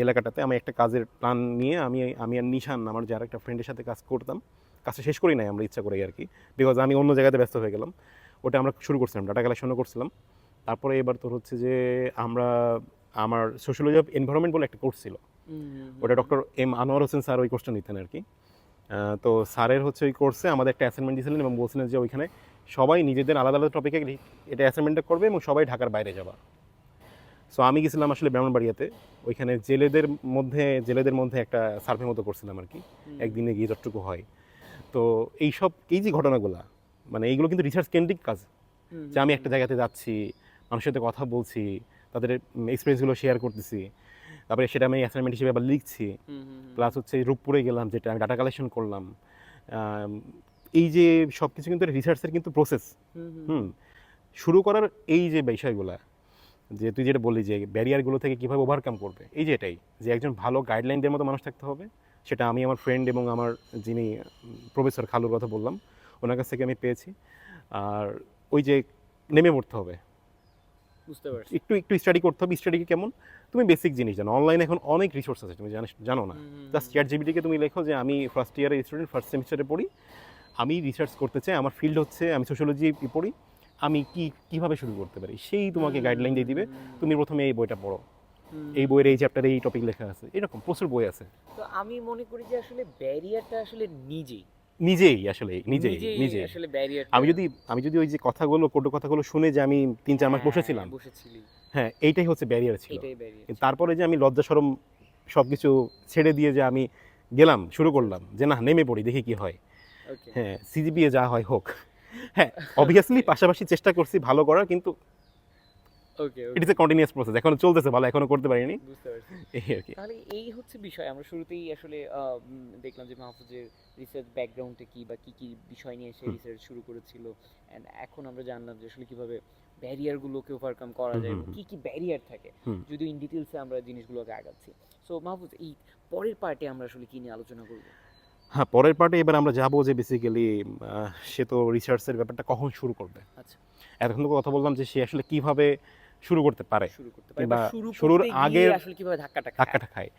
এলাকাটাতে আমি একটা কাজের প্ল্যান নিয়ে আমি আর নিশান, আমার যারা একটা ফ্রেন্ডের সাথে কাজ করতাম, কাজটা শেষ করি নাই আমরা ইচ্ছা করি আর কি, বিকজ আমি অন্য জায়গাতে ব্যস্ত হয়ে গেলাম। ওটা আমরা শুরু করছিলাম, ডাটা কালেকশনও করছিলাম। তারপরে এবার তোর হচ্ছে যে আমার সোশ্যোলজি অফ এনভায়রনমেন্ট বলে একটা কোর্স ছিল, ওটা doctor M Anwar Hossain sir ওই কোর্সটা নিতেন আর কি। তো স্যারের হচ্ছে ওই কোর্সে আমাদের একটা অ্যাসাইনমেন্ট দিয়েছিলেন এবং বলছিলেন যে ওইখানে সবাই নিজেদের আলাদা আলাদা টপিকে এটা অ্যাসাইনমেন্টটা করবে এবং সবাই ঢাকার বাইরে যাবা। সো আমি গেছিলাম আসলে ব্রাহ্মণবাড়িয়াতে, ওইখানে জেলেদের মধ্যে একটা সার্ভে মতো করছিলাম আর কি, একদিনে গিয়ে যতটুকু হয়। তো এই যে ঘটনাগুলো, মানে এইগুলো কিন্তু রিসার্চ কেন্দ্রিক কাজ, যে আমি একটা জায়গাতে যাচ্ছি, মানুষের সাথে কথা বলছি, তাদের এক্সপিরিয়েন্সগুলো শেয়ার করতেছি, তারপরে সেটা আমি অ্যাসাইনমেন্ট হিসেবে আবার লিখছি, প্লাস হচ্ছে রূপপুরে গেলাম, যেটা আমি ডাটা কালেকশন করলাম। এই যে সব কিছু কিন্তু রিসার্চের কিন্তু প্রসেস। শুরু করার এই যে বিষয়গুলা, যে তুই যেটা বললি যে ব্যারিয়ারগুলো থেকে কীভাবে ওভারকাম করবে, এই যে এটাই, যে একজন ভালো গাইডলাইনদের মতো মানুষ থাকতে হবে। সেটা আমি আমার ফ্রেন্ড এবং আমার যিনি প্রফেসর খালুর কথা বললাম, ওনার কাছ থেকে আমি পেয়েছি। আর ওই যে নেমে পড়তে হবে, বুঝতে পারছি। একটু একটু স্টাডি করতে হবে। স্টাডি কেমন, তুমি বেসিক জিনিস জানো, অনলাইনে এখন অনেক রিসোর্স আছে, তুমি জানো না। জাস্ট ChatGPT-কে তুমি লেখো যে আমি ফার্স্ট ইয়ারের স্টুডেন্ট, ফার্স্ট সেমিস্টারে পড়ি, আমি রিসার্চ করতে চাই, আমার ফিল্ড হচ্ছে আমি সোশ্যোলজি পড়ি, আমি কীভাবে শুরু করতে পারি, সেই তোমাকে গাইডলাইন দিয়ে দিবে। তুমি প্রথমে এই বইটা পড়ো, এই বইয়ের এই চ্যাপ্টারে এই টপিক লেখা আছে, এরকম প্রচুর বই আছে। তো আমি মনে করি যে আসলে ব্যারিয়ারটা আসলে নিজেই নিজেই আসলে ব্যারিয়ার। আমি যদি ওই যে কথাগুলো কটু কথাগুলো শুনে যে আমি 3-4 মাস বসেছিলাম, হ্যাঁ এইটাই হচ্ছে ব্যারিয়ার ছিল। কিন্তু তারপরে যে আমি লজ্জা শরম সব কিছু ছেড়ে দিয়ে যে আমি গেলাম, শুরু করলাম যে না নেমে পড়ি, দেখি কি হয়। হ্যাঁ, সিজিপিএ যা হয় হোক, হ্যাঁ অবভিয়াসলি পাশাপাশি চেষ্টা করছি ভালো করার, কিন্তু it is a continuous process, এখনো চলতেছে, ভালো এখনো করতে পারিনি। বুঝতে পারছি। এই আর কি। তাহলে এই হচ্ছে বিষয়। আমরা শুরুতেই আসলে দেখলাম যে মাহফুজের রিসার্চ ব্যাকগ্রাউন্ডটা কি বা কি কি বিষয় নিয়ে সে রিসার্চ শুরু করেছিল, এন্ড এখন আমরা জানলাম যে আসলে কিভাবে ব্যারিয়ারগুলোকে ওভারকাম করা যায় এবং কি কি ব্যারিয়ার থাকে, যদিও ইন ডিটেইলসে আমরা জিনিসগুলোকে আগাচ্ছি। সো মাহফুজ, এই পরের পার্টে আমরা আসলে কি নিয়ে আলোচনা করব? হ্যাঁ, পরের পার্টে এবার আমরা যাবো যে বেসিক্যালি সে তো রিসার্চের ব্যাপারটা কখন শুরু করবে। আচ্ছা, এতক্ষণ তো কথা বললাম যে সে আসলে কিভাবে শুরু করতে পারে, বা শুরুর আগে আসলে কিভাবে ধাক্কাটা খায়,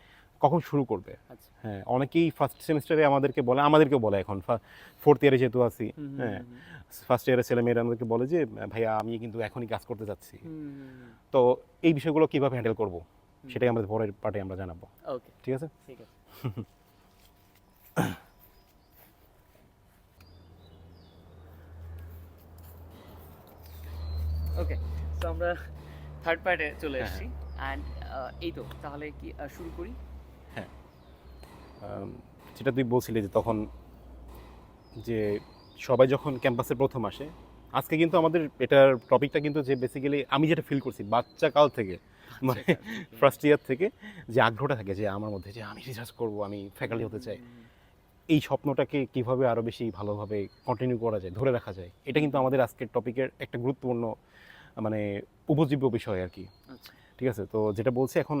কখন শুরু করবে। আচ্ছা। হ্যাঁ, অনেকেই ফার্স্ট সেমিস্টারে আমাদেরকেও বলে, এখন ফোর্থ ইয়ারে যেহেতু আছি, হ্যাঁ ফার্স্ট ইয়ারের ছেলেমেয়েরা আমাদেরকে বলে যে ভাইয়া আমি কিন্তু এখনই কাজ করতে যাচ্ছি। তো এই বিষয়গুলো কিভাবে হ্যান্ডেল করব, সেটাই আমাদের পরের পার্টে আমরা জানাবো। ওকে, ঠিক আছে। ওকে, সো আমরা থার্ড পার্টে চলে এসেছি, অ্যান্ড এই তো তাহলে কি শুরু করি? হ্যাঁ, যেটা তুই বলছিলি যে তখন যে সবাই যখন ক্যাম্পাসে প্রথম আসে, আজকে কিন্তু আমাদের এটার টপিকটা কিন্তু যে বেসিক্যালি আমি যেটা ফিল করছি বাচ্চা কাল থেকে, মানে ফার্স্ট ইয়ার থেকে যে আগ্রহটা থাকে যে আমার মধ্যে, যে আমি রিসার্চ করব, আমি ফ্যাকাল্টি হতে চাই, এই স্বপ্নটাকে কিভাবে আরও বেশি ভালোভাবে কন্টিনিউ করা যায়, ধরে রাখা যায়, এটা কিন্তু আমাদের আজকের টপিকের একটা গুরুত্বপূর্ণ মানে উপজীব্য বিষয় আর কি। ঠিক আছে, তো যেটা বলছি এখন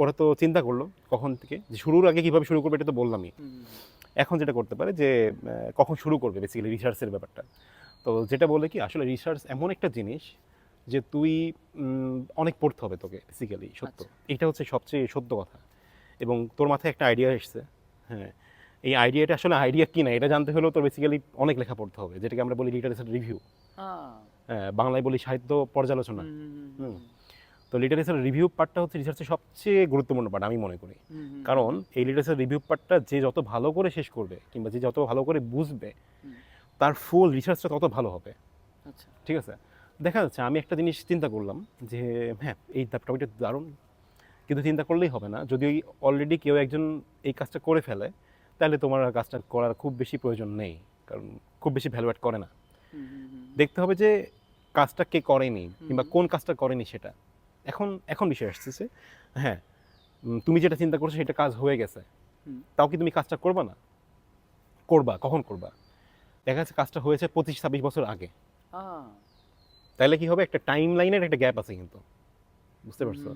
ওরা তো চিন্তা করলো কখন থেকে, যে শুরুর আগে কীভাবে শুরু করবে এটা তো বললামই। এখন যেটা করতে পারে যে কখন শুরু করবে বেসিক্যালি রিসার্চের ব্যাপারটা। তো যেটা বলে কি, আসলে রিসার্চ এমন একটা জিনিস যে তুই অনেক পড়তে হবে তোকে বেসিক্যালি, সত্য এটা হচ্ছে সবচেয়ে সত্য কথা। এবং তোর মাথায় একটা আইডিয়া এসছে, হ্যাঁ এই আইডিয়াটা আসলে আইডিয়া কি না এটা জানতে হলেও তোর বেসিক্যালি অনেক লেখা পড়তে হবে, যেটাকে আমরা বলি লিটারেচার রিভিউ, বাংলায় বলি সাহিত্য পর্যালোচনা। তো লিটারেচার রিভিউ পার্টটা হচ্ছে রিসার্চের সবচেয়ে গুরুত্বপূর্ণ পার্ট আমি মনে করি। কারণ এই লিটারেচার রিভিউ পার্টটা যে যত ভালো করে শেষ করবে কিংবা যে যত ভালো করে বুঝবে, তার ফুল রিসার্চটা তত ভালো হবে। ঠিক আছে, দেখা যাচ্ছে আমি একটা জিনিস চিন্তা করলাম যে হ্যাঁ এই টপিকটা দারুণ, কিন্তু চিন্তা করলেই হবে না, যদি অলরেডি কেউ একজন এই কাজটা করে ফেলে তাহলে তোমার কাজটা করার খুব বেশি প্রয়োজন নেই, কারণ খুব বেশি ভ্যালু অ্যাড করে না। দেখতে হবে যে কাজটা কে করেনি কিংবা কোন কাজটা করেনি সেটা। এখন বিষয় আসছে, হ্যাঁ তুমি যেটা চিন্তা করছো সেটা কাজ হয়ে গেছে, তাও কি তুমি কাজটা করবা না? করবা, কখন করবা? দেখা যাচ্ছে কাজটা হয়েছে 25-26 বছর আগে, তাহলে কি হবে, একটা টাইম লাইনের একটা গ্যাপ আছে কিন্তু, বুঝতে পারছো?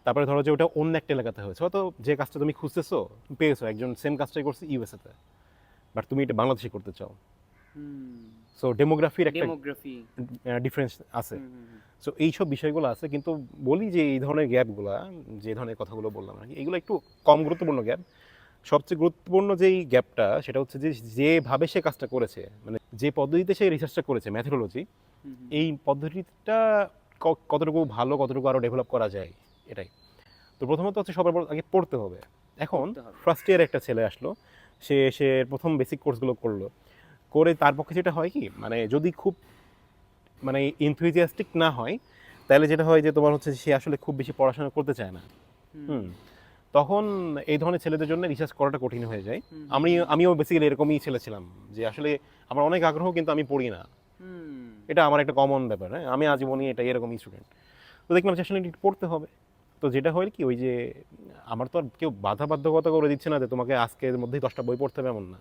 তারপরে ধরো যে ওটা অন্য একটা এলাকাতে হয়েছে, হয়তো যে কাজটা তুমি খুঁজতেছো পেয়েছো, একজন সেম কাজটাই করছে ইউএসএতে, বাট তুমি এটা বাংলাদেশে করতে চাও। সো ডেমোগ্রাফির একটা ডিফারেন্স আছে। সো এইসব বিষয়গুলো আছে, কিন্তু বলি যে এই ধরনের গ্যাপগুলো, যে ধরনের কথাগুলো বললাম আর কি, এগুলো একটু কম গুরুত্বপূর্ণ গ্যাপ। সবচেয়ে গুরুত্বপূর্ণ যেই গ্যাপটা সেটা হচ্ছে যে যেভাবে সে কাজটা করেছে, মানে যে পদ্ধতিতে সে রিসার্চটা করেছে, ম্যাথোডোলজি, এই পদ্ধতিটা কতটুকু ভালো, কতটুকু আরও ডেভেলপ করা যায় এটাই। তো প্রথমত হচ্ছে সবার আগে পড়তে হবে। এখন ফার্স্ট ইয়ারে একটা ছেলে আসলো, সে প্রথম বেসিক কোর্সগুলো করলো, করে তার পক্ষে যেটা হয় কি, মানে যদি খুব মানে এনথুজিয়াস্টিক না হয় তাহলে যেটা হয় যে তোমার হচ্ছে সে আসলে খুব বেশি পড়াশোনা করতে চায় না। তখন এই ধরনের ছেলেদের জন্য রিসার্চ করাটা কঠিন হয়ে যায়। আমিও বেসিক্যালি এরকমই ছেলে ছিলাম, যে আসলে আমার অনেক আগ্রহ কিন্তু আমি পড়ি না। এটা আমার একটা কমন ব্যাপার। হ্যাঁ, আমি আজীবনই এটা এরকমই স্টুডেন্ট। তো দেখলাম যে আসলে একটু পড়তে হবে। তো যেটা হয় কি, ওই যে আমার তো আর কেউ বাধ্যকতা করে দিচ্ছে না যে তোমাকে আজকের মধ্যেই 10টা বই পড়তে হবে, এমন না।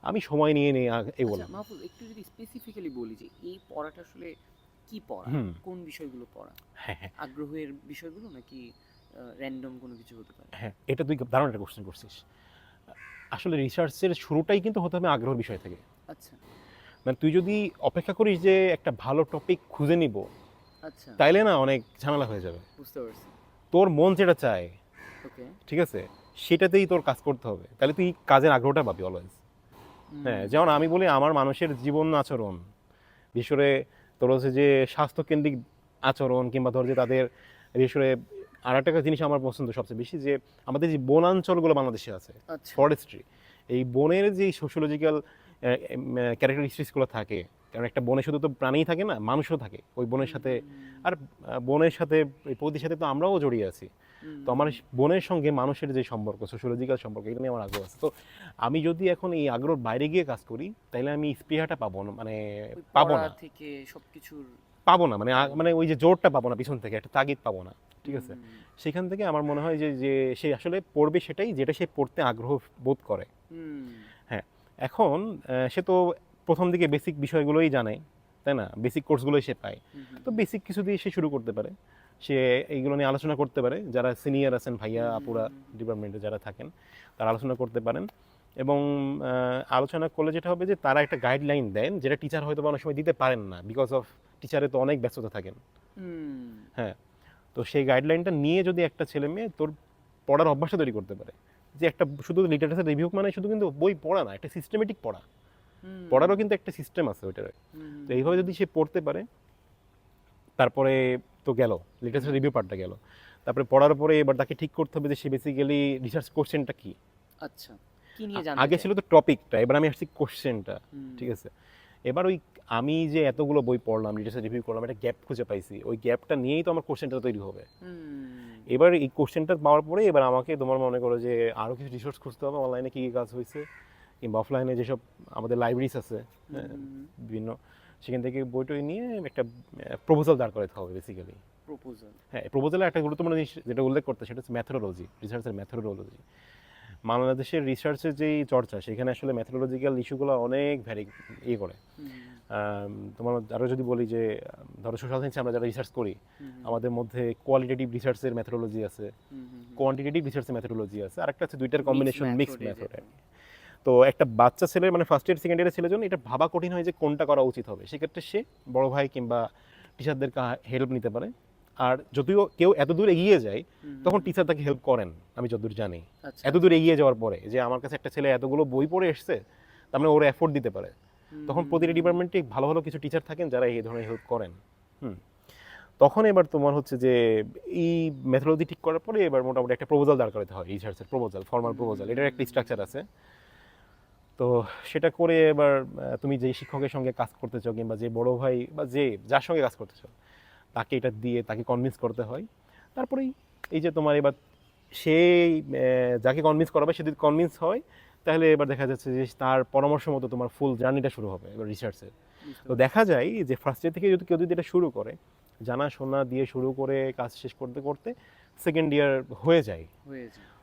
আমি সময় নিয়ে নিয়ে এগোলাম। মাহফুজ, একটু যদি স্পেসিফিক্যালি বলি যে এই পড়াটা আসলে কি পড়া, কোন বিষয়গুলো পড়া? হ্যাঁ হ্যাঁ আগ্রহের বিষয়গুলো নাকি র্যান্ডম কোনো কিছু হতে পারে? হ্যাঁ, এটা তুই দারুণ একটা কোশ্চেন করছিস। আসলে রিসার্চের শুরুটাই কিন্তু হতে হবে আগ্রহের বিষয় থেকে। আচ্ছা মানে তুই যদি অপেক্ষা করিস যে একটা ভালো টপিক খুঁজে নিব, আচ্ছা, তাইলে না অনেক ঝামেলা হয়ে যাবে। বুঝতে পারছি। তোর মন যেটা চায়, ওকে। ঠিক আছে, সেটাতেই তোর কাজ করতে হবে, তাহলে তুই কাজের আগ্রহটা পাবি অলওয়েজ। হ্যাঁ, যেমন আমি বলি আমার মানুষের জীবন আচরণ, বিশেষ করে তোর হচ্ছে যে স্বাস্থ্যকেন্দ্রিক আচরণ, কিংবা ধর যে তাদের, বিশেষ করে আর একটা জিনিস আমার পছন্দ সবচেয়ে বেশি, যে আমাদের যে বনাঞ্চলগুলো বাংলাদেশে আছে, আচ্ছা। ফরেস্ট্রি, এই বনের যে সোশিওলজিক্যাল ক্যারেক্টারিস্টিক্সগুলো থাকে, কারণ একটা বনে শুধু তো প্রাণীই থাকে না, মানুষও থাকে ওই বনের সাথে। আর বনের সাথে, এই প্রকৃতির সাথে তো আমরাও জড়িয়ে আছি। তো আমার বনের সঙ্গে মানুষের যে সম্পর্ক, সোশিওলজিক্যাল সম্পর্ক, এটা নিয়ে আমার আগ্রহ আছে। তো আমি যদি এখন এই আগ্রহ বাইরে গিয়ে কাজ করি, তাহলে আমি স্পৃহাটা পাবো না, মানে পাবো না থেকে সবকিছুর পাবো না, মানে ওই যে জোরটা পাবো না, পিছন থেকে একটা তাগিদ পাবো না, ঠিক আছে। সেখান থেকে আমার মনে হয় যে যে সে আসলে পড়বে সেটাই যেটা সে পড়তে আগ্রহ বোধ করে। হ্যাঁ, এখন সে তো প্রথম দিকে বেসিক বিষয়গুলোই জানে, তাই না, বেসিক কোর্সগুলোই সে পায়। তো বেসিক কিছু দিয়ে সে শুরু করতে পারে, সে এইগুলো নিয়ে আলোচনা করতে পারে, যারা সিনিয়র আছেন, ভাইয়া আপুরা ডিপার্টমেন্টে যারা থাকেন, তারা আলোচনা করতে পারেন। এবং আলোচনা করলে যেটা হবে যে তারা একটা গাইডলাইন দেন, যেটা টিচার হয়তো অনেক সময় দিতে পারেন না, বিকজ অফ টিচারে তো অনেক ব্যস্ততা থাকেন। হ্যাঁ, তো সেই গাইডলাইনটা নিয়ে যদি একটা ছেলে মেয়ে তোর পড়ার অভ্যাসটা তৈরি করতে পারে, যে একটা শুধু লিটারেচার রিভিউ মানে শুধু কিন্তু বই পড়া না, একটা সিস্টেমেটিক পড়া, পড়ারও কিন্তু একটা সিস্টেম আছে ওইটার। তো এইভাবে যদি সে পড়তে পারে, তারপরে তো গেল লিটারেচার রিভিউ পার্টটা গেল, তারপরে পড়ার পরে এবার তাকে ঠিক করতে হবে যে সে বেসিক্যালি রিসার্চ কোশ্চেনটা কি। আচ্ছা, কি নিয়ে জানতে আগে চায়? ছিল তো টপিকটা, এবার আমি আসছি কোশ্চেনটা, ঠিক আছে। এবার ওই আমি যে এতগুলো বই পড়লাম, লিটারেচার রিভিউ করলাম, একটা গ্যাপ খুঁজে পাইছি, ওই গ্যাপটা নিয়েই তো আমার কোশ্চেনটা তৈরি হবে। এবার এই কোশ্চেনটা পাওয়ার পরে এবার আমাকে তোমার মনে করো যে আরও কিছু রিসোর্স খুঁজতে হবে, অনলাইনে কী কী কাজ হয়েছে, কিংবা অফলাইনে যেসব আমাদের লাইব্রেরিজ আছে বিভিন্ন, সেখান থেকে বইটই নিয়ে একটা প্রপোজাল দাঁড় করাতে হবে বেসিক্যালি। প্রপোজাল? হ্যাঁ, প্রপোজালে একটা গুরুত্বপূর্ণ জিনিস যেটা উল্লেখ করতে, সেটা হচ্ছে ম্যাথোডোলজি, রিসার্চের ম্যাথোডোলজি। বাংলাদেশের রিসার্চের যেই চর্চা, সেখানে আসলে ম্যাথোডোলজিক্যাল ইস্যুগুলো অনেক ইয়ে করে। তোমার আরও যদি বলি যে ধরো সোশ্যাল সায়েন্সে আমরা যারা রিসার্চ করি, আমাদের মধ্যে কোয়ালিটেটিভ রিসার্চের ম্যাথোডোলজি আছে, কোয়ান্টিটেটিভ রিসার্চের ম্যাথোডোলজি আছে, আর একটা হচ্ছে দুইটার কম্বিনেশন, মিক্সড মেথড। তো একটা বাচ্চা ছেলে, মানে ফার্স্ট ইয়ার সেকেন্ড ইয়ারের ছেলের জন্য এটা ভাবা কঠিন হয় যে কোনটা করা উচিত হবে। সেক্ষেত্রে সে বড় ভাই কিংবা টিচারদেরকে হেল্প নিতে পারে। আর যদিও কেউ এত দূর এগিয়ে যায়, তখন টিচার তাকে হেল্প করেন, আমি যতদূর জানি। এত দূর এগিয়ে যাওয়ার পরে যে আমার কাছে একটা ছেলে এতগুলো বই পড়ে এসছে, তার মানে ওরা এফোর্ট দিতে পারে, তখন প্রতিটি ডিপার্টমেন্টে ভালো ভালো কিছু টিচার থাকেন যারা এই ধরনের হেল্প করেন। তখন এবার তোমার হচ্ছে যে এই মেথোডোলজি ঠিক করার পরে এবার মোটামুটি একটা প্রপোজাল দাঁড় করাতে হয়, রিসার্চের প্রপোজাল, ফর্মাল প্রপোজাল, এটার একটা স্ট্রাকচার আছে। তো সেটা করে এবার তুমি যে শিক্ষকের সঙ্গে কাজ করতে চাও, কিংবা যে বড় ভাই বা যে যার সঙ্গে কাজ করতে চাও, তাকে এটা দিয়ে তাকে কনভিন্স করতে হয়। তারপরেই এই যে তোমার এবার সেই যাকে কনভিন্স করাবে সে যদি কনভিন্স হয়, তাহলে এবার দেখা যাচ্ছে যে তার পরামর্শ মতো তোমার ফুল জার্নিটা শুরু হবে এবার রিসার্চের। তো দেখা যায় যে ফার্স্ট ইয়ার থেকে যদি কেউ যদি এটা শুরু করে, জানাশোনা দিয়ে শুরু করে কাজ শেষ করতে করতে সেকেন্ড ইয়ার হয়ে যায়।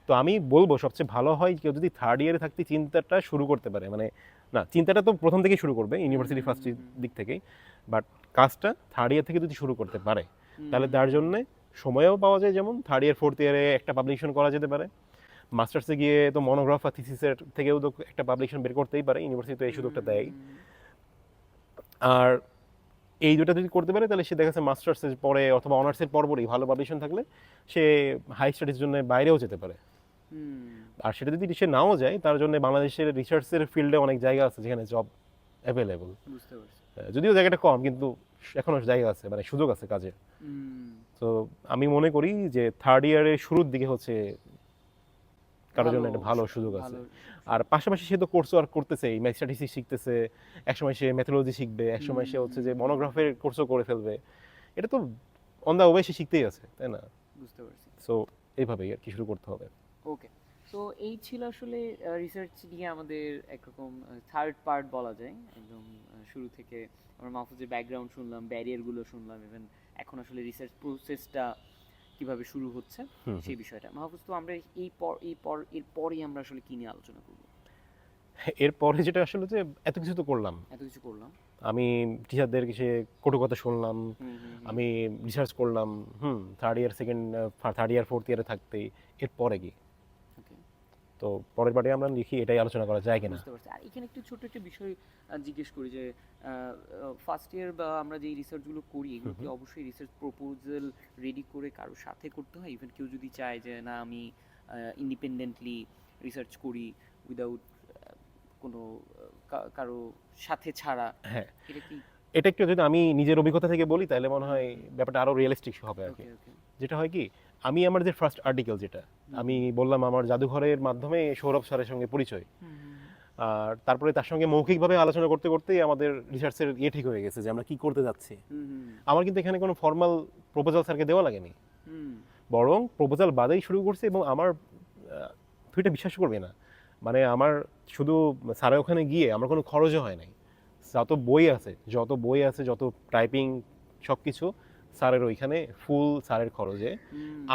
তো আমি বলবো সবচেয়ে ভালো হয় কেউ যদি থার্ড ইয়ারে থাকতে চিন্তাটা শুরু করতে পারে, মানে না, চিন্তাটা তো প্রথম থেকেই শুরু করবে ইউনিভার্সিটি ফার্স্ট দিক থেকেই, বাট কাজটা থার্ড ইয়ার থেকে যদি শুরু করতে পারে, তাহলে তার জন্য সময়ও পাওয়া যায়, যেমন থার্ড ইয়ার ফোর্থ ইয়ারে একটা পাবলিকেশন করা যেতে পারে, মাস্টার্সে গিয়ে তো মনোগ্রাফ আর থিসিসের থেকেও তো একটা পাবলিকেশন বের করতেই পারে, ইউনিভার্সিটি তো এই সুযোগটা দেয়। আর এই দুটো যদি করতে পারে, তাহলে সে দেখা যাচ্ছে মাস্টার্সের পরে অথবা অনার্সের পরপরই ভালো পাবলিকেশন থাকলে সে হাই স্টাডিজ জন্য বাইরেও যেতে পারে। আর সেটা যদি সে নাও যায়, তার জন্য বাংলাদেশের রিসার্চের ফিল্ডে অনেক জায়গা আছে যেখানে জব অ্যাভেলেবল, যদিও জায়গাটা কম, কিন্তু এখনো জায়গা আছে, মানে সুযোগ আছে কাজের। তো আমি মনে করি যে থার্ড ইয়ারের শুরুর দিকে হচ্ছে কারোর জন্য একটা ভালো সুযোগ আছে। আর পাশাপাশি সে তো কোর্স ওয়ার্ক করতেছে, স্ট্যাটিস্টিক্স শিখতেছে, একসময় সে মেথোডোলজি শিখবে, একসময় সে হচ্ছে যে মনোগ্রাফের কোর্সও করে ফেলবে। এটা তো অন দ্য ওয়ে সে শিখতেই আছে, তাই না? বুঝতে পারছি। সো এইভাবেই আর কি শুরু করতে হবে। ওকে, সো এই ছিল আসলে রিসার্চ নিয়ে আমাদের একরকম থার্ড পার্ট বলা যায়, একদম শুরু থেকে আমরা মাহফুজের ব্যাকগ্রাউন্ড শুনলাম, ব্যারিয়ারগুলো শুনলাম, ইভেন এখন আসলে রিসার্চ প্রসেসটা কিভাবে শুরু হচ্ছে সেই বিষয়টা। মাহফুজ, তো আমরা এরপরেই আমরা আসলে কি নিয়ে আলোচনা করব? এরপরে যেটা আসলে যে এত কিছু তো করলাম, এত কিছু করলাম। আমি টিচারদের সে কটু কথা শুনলাম, আমি রিসার্চ করলাম, third year third year fourth ইয়ারে থাকতেই এরপরে কি? ওকে, তো পরের বারে আমরা লিখি এটাই আলোচনা করা যায় কিনা। বুঝতে পারছি। আর এখানে একটু ছোট একটা বিষয় জিজ্ঞেস করি যে ফার্স্ট ইয়ার বা আমরা যে রিসার্চগুলো করি এগুলো কি অবশ্যই রিসার্চ প্রপোজাল রেডি করে কারোর সাথে করতে হয়? ইভেন কেউ যদি চায় যে না আমি ইন্ডিপেন্ডেন্টলি রিসার্চ করি উইদাউট কোনো কারো সাথে ছাড়া, হ্যাঁ, এটা কি? এটা একটু যদি আমি নিজের অভিজ্ঞতা থেকে বলি তাহলে মনে হয় ব্যাপারটা আরো রিয়েলিস্টিক হবে আর কি। ওকে ওকে। যেটা হয় কি, আমি আমার যে ফার্স্ট আর্টিকেল যেটা আমি বললাম আমার জাদুঘরের মাধ্যমে সৌরভ স্যারের সঙ্গে পরিচয়, আর তারপরে তার সঙ্গে মৌখিকভাবে আলোচনা করতে করতেই আমাদের রিসার্চের ঠিক হয়ে গেছে যে আমরা কি করতে যাচ্ছি। আমার কিন্তু এখানে কোনো ফর্মাল প্রপোজাল স্যারকে দেওয়া লাগেনি, বরং প্রপোজাল বাদেই শুরু করছে। এবং আমার তুই এটা বিশ্বাস করবে না, মানে আমার শুধু স্যারের ওখানে গিয়ে আমার কোনো খরচও হয় নাই। যত বই আছে যত টাইপিং সব কিছু স্যারের ওইখানে ফুল স্যারের খরচে।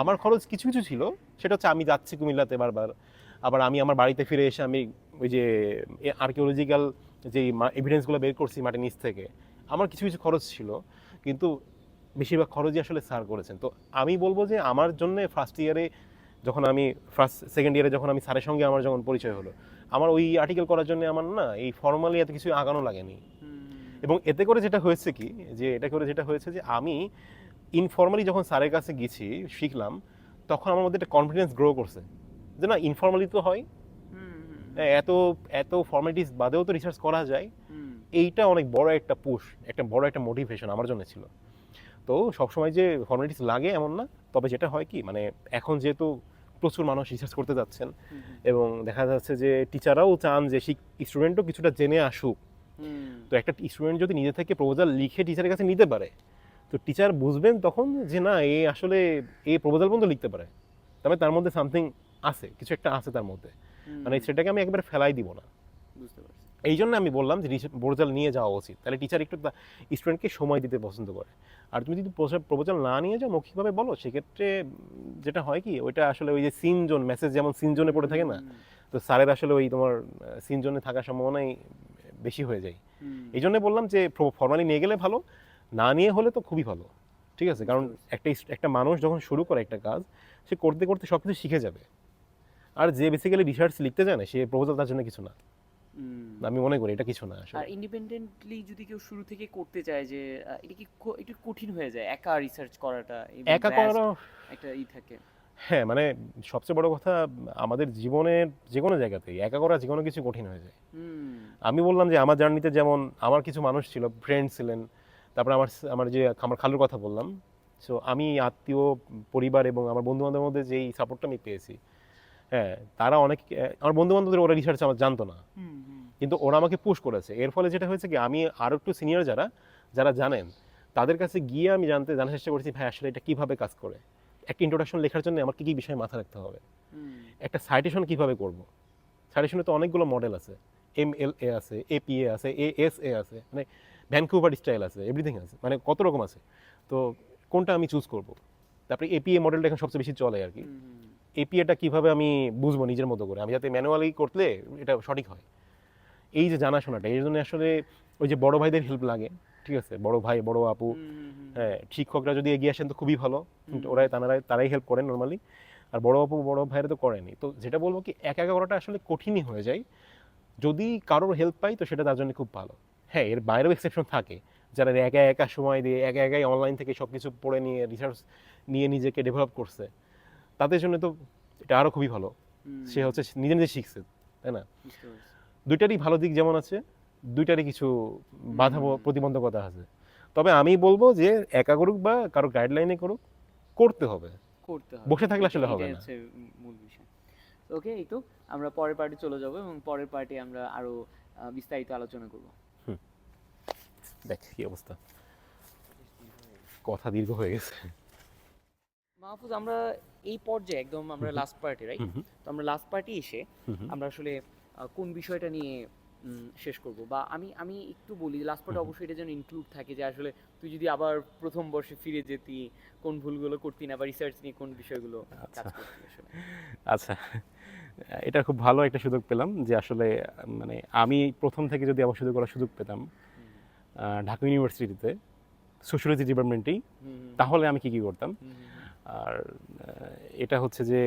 আমার খরচ কিছু কিছু ছিল, সেটা হচ্ছে আমি যাচ্ছি কুমিল্লাতে বারবার, আবার আমি আমার বাড়িতে ফিরে এসে আমি ওই যে আর্কিওলজিক্যাল যে এভিডেন্সগুলো বের করছি মাটির নিচ থেকে, আমার কিছু কিছু খরচ ছিল, কিন্তু বেশিরভাগ খরচই আসলে স্যার করেছেন। তো আমি বলবো যে আমার জন্য সেকেন্ড ইয়ারে যখন আমি স্যারের সঙ্গে আমার যখন পরিচয় হলো, আমার ওই আর্টিকেল করার জন্য আমার না এই ফর্মালি এত কিছু আগানো লাগেনি। এবং এতে করে যেটা হয়েছে যে আমি ইনফর্মালি যখন স্যারের কাছে গেছি শিখলাম, তখন আমার মধ্যে একটা কনফিডেন্স গ্রো করছে যে না, ইনফর্মালি তো হয়, এত এত ফর্মালিটিস বাদেও তো রিসার্চ করা যায়। এইটা অনেক বড় একটা পুশ, বড় একটা মোটিভেশন আমার জন্য ছিল। তো সবসময় যে ফর্মালিটিস লাগে এমন না, তবে যেটা হয় কি, মানে এখন যেহেতু প্রচুর মানুষ রিসার্চ করতে যাচ্ছেন এবং দেখা যাচ্ছে যে টিচাররাও চান যে স্টুডেন্টও কিছুটা জেনে আসুক। তো একটা স্টুডেন্ট যদি নিজে থেকে প্রপোজাল লিখে টিচারের কাছে নিতে পারে, তো টিচার বুঝবেন তখন যে না, এ আসলে এই প্রপোজাল পর্যন্ত লিখতে পারে, তবে তার মধ্যে সামথিং আছে, কিছু একটা আছে তার মধ্যে, মানে সেটাকে আমি একবারে ফেলাই দিব না। বুঝতে পারছি। এই জন্য আমি বললাম যে প্রপোজাল নিয়ে যাওয়া উচিত, তাহলে টিচার একটু স্টুডেন্টকে সময় দিতে পছন্দ করে। আর তুমি যদি প্রপোজাল না নিয়ে যাও, মৌখিকভাবে বলো, সেক্ষেত্রে যেটা হয় কি, ওইটা আসলে ওই যে সিন জোন মেসেজ যেমন সিন জোনে পড়ে থাকে না, তো স্যারের আসলে ওই তোমার সিন জোনে থাকার সম্ভাবনাই বেশি হয়ে যায়। এই জন্য বললাম যে ফর্মালি নিয়ে গেলে ভালো, না নিয়ে হলে তো খুবই ভালো, ঠিক আছে? কারণ একটা মানুষ যখন শুরু করে একটা কাজ, সে করতে করতে সব কিছু শিখে যাবে। আর যে বেসিক্যালি রিসার্চ লিখতে জানে, সে প্রপোজাল তার জন্য কিছু না, আমি মনে করি এটা কিছু না আসলে। আর ইন্ডিপেন্ডেন্টলি যদি কেউ শুরু থেকে করতে চায়, যে এটা কি একটু কঠিন হয়ে যায় একা রিসার্চ করাটা? একা করারও একটা থাকে। হ্যাঁ, মানে সবচেয়ে বড় কথা, আমাদের জীবনের যে কোনো জায়গাতেই একা করা যে কোনো কিছু কঠিন হয়ে যায়। আমি বললাম যে আমার জার্নিতে যেমন আমার কিছু মানুষ ছিল, ফ্রেন্ড ছিলেন, তারপর আমার খালুর কথা বললাম। সো আমি আত্মীয়, পরিবার এবং আমার বন্ধু বান্ধবের মধ্যে যেই সাপোর্টটা আমি পেয়েছি, হ্যাঁ, তারা অনেক, আমার বন্ধু বান্ধবদের ওরা রিসার্চ আমার জানতো না, কিন্তু ওরা আমাকে পুশ করেছে। এর ফলে যেটা হয়েছে কি, আমি আরও একটু সিনিয়র যারা জানেন, তাদের কাছে গিয়ে আমি জানার চেষ্টা করেছি, ভাই আসলে এটা কীভাবে কাজ করে, একটা ইন্ট্রোডাকশন লেখার জন্য আমার কী কী বিষয় মাথা রাখতে হবে, একটা সাইটেশন কীভাবে করব। সাইটেশনে তো অনেকগুলো মডেল আছে, MLA আছে, APA আছে, ASA আছে, মানে ভ্যানকুভার স্টাইল আছে, এভরিথিং আছে, মানে কত রকম আছে। তো কোনটা আমি চুজ করব? তারপরে APA মডেলটা এখন সবচেয়ে বেশি চলে আর কি। APAটা কীভাবে আমি বুঝবো নিজের মতো করে, আমি যাতে ম্যানুয়ালি করলে এটা সঠিক হয়, এই যে জানাশোনাটা, এই জন্য আসলে ওই যে বড় ভাইদের হেল্প লাগে, ঠিক আছে? বড় ভাই, বড় আপু, হ্যাঁ, শিক্ষকরা যদি এগিয়ে আসেন তো খুবই ভালো, তারাই হেল্প করেন নর্মালি। আর বড় আপু বড় ভাইরা তো করেনি। তো যেটা বলবো কি, একা একা করাটা আসলে কঠিনই হয়ে যায়। যদি কারোর হেল্প পাই তো সেটা তার জন্য খুব ভালো। হ্যাঁ, এর বাইরেও এক্সেপশন থাকে, যারা একা একা সময় দিয়ে একাই অনলাইন থেকে সব কিছু পড়ে নিয়ে রিসার্চ নিয়ে নিজেকে ডেভেলপ করছে, তাদের জন্য তো এটা আরও খুবই ভালো। সে হচ্ছে নিজে নিজে শিখছে, তাই না? দুইটারই ভালো দিক যেমন আছে, দুইটারই কিছু বাধা প্রতিবন্ধকতা আছে। তবে আমি বলবো যে একা করুক বা কারো গাইডলাইনে করুক, করতে হবে, বসে থাকলে আসলে হবে না। মূল বিষয়। ওকে, এই তো আমরা পরের পার্টি চলে যাব এবং পরের পার্টি আমরা আরো বিস্তারিত আলোচনা করব। দেখ কি অবস্থা, কথা দীর্ঘ হয়ে গেছে। মাহফুজ, আমরা এই পর্যায়ে একদম আমরা লাস্ট পার্টি, রাইট? তো আমরা লাস্ট পার্টি এসে আমরা আসলে কোন বিষয়টা নিয়ে শেষ করব, বা আমি আমি একটু বলি লাস্ট পার্টে অবশ্যই এটা যেন ইনক্লুড থাকে যে আসলে তুই যদি আবার প্রথম বর্ষে ফিরে যেতি কোন ভুলগুলো করতি না, বা রিসার্চ নিয়ে কোন বিষয়গুলো কাজ করতি আসলে। আচ্ছা, এটা খুব ভালো একটা সুযোগ পেলাম যে আসলে মানে আমি প্রথম থেকে যদি আবার শুরু করার সুযোগ পেতাম ঢাকা ইউনিভার্সিটিতে সোশিওলজি ডিপার্টমেন্টেই, তাহলে আমি কি করতাম। আর এটা হচ্ছে যে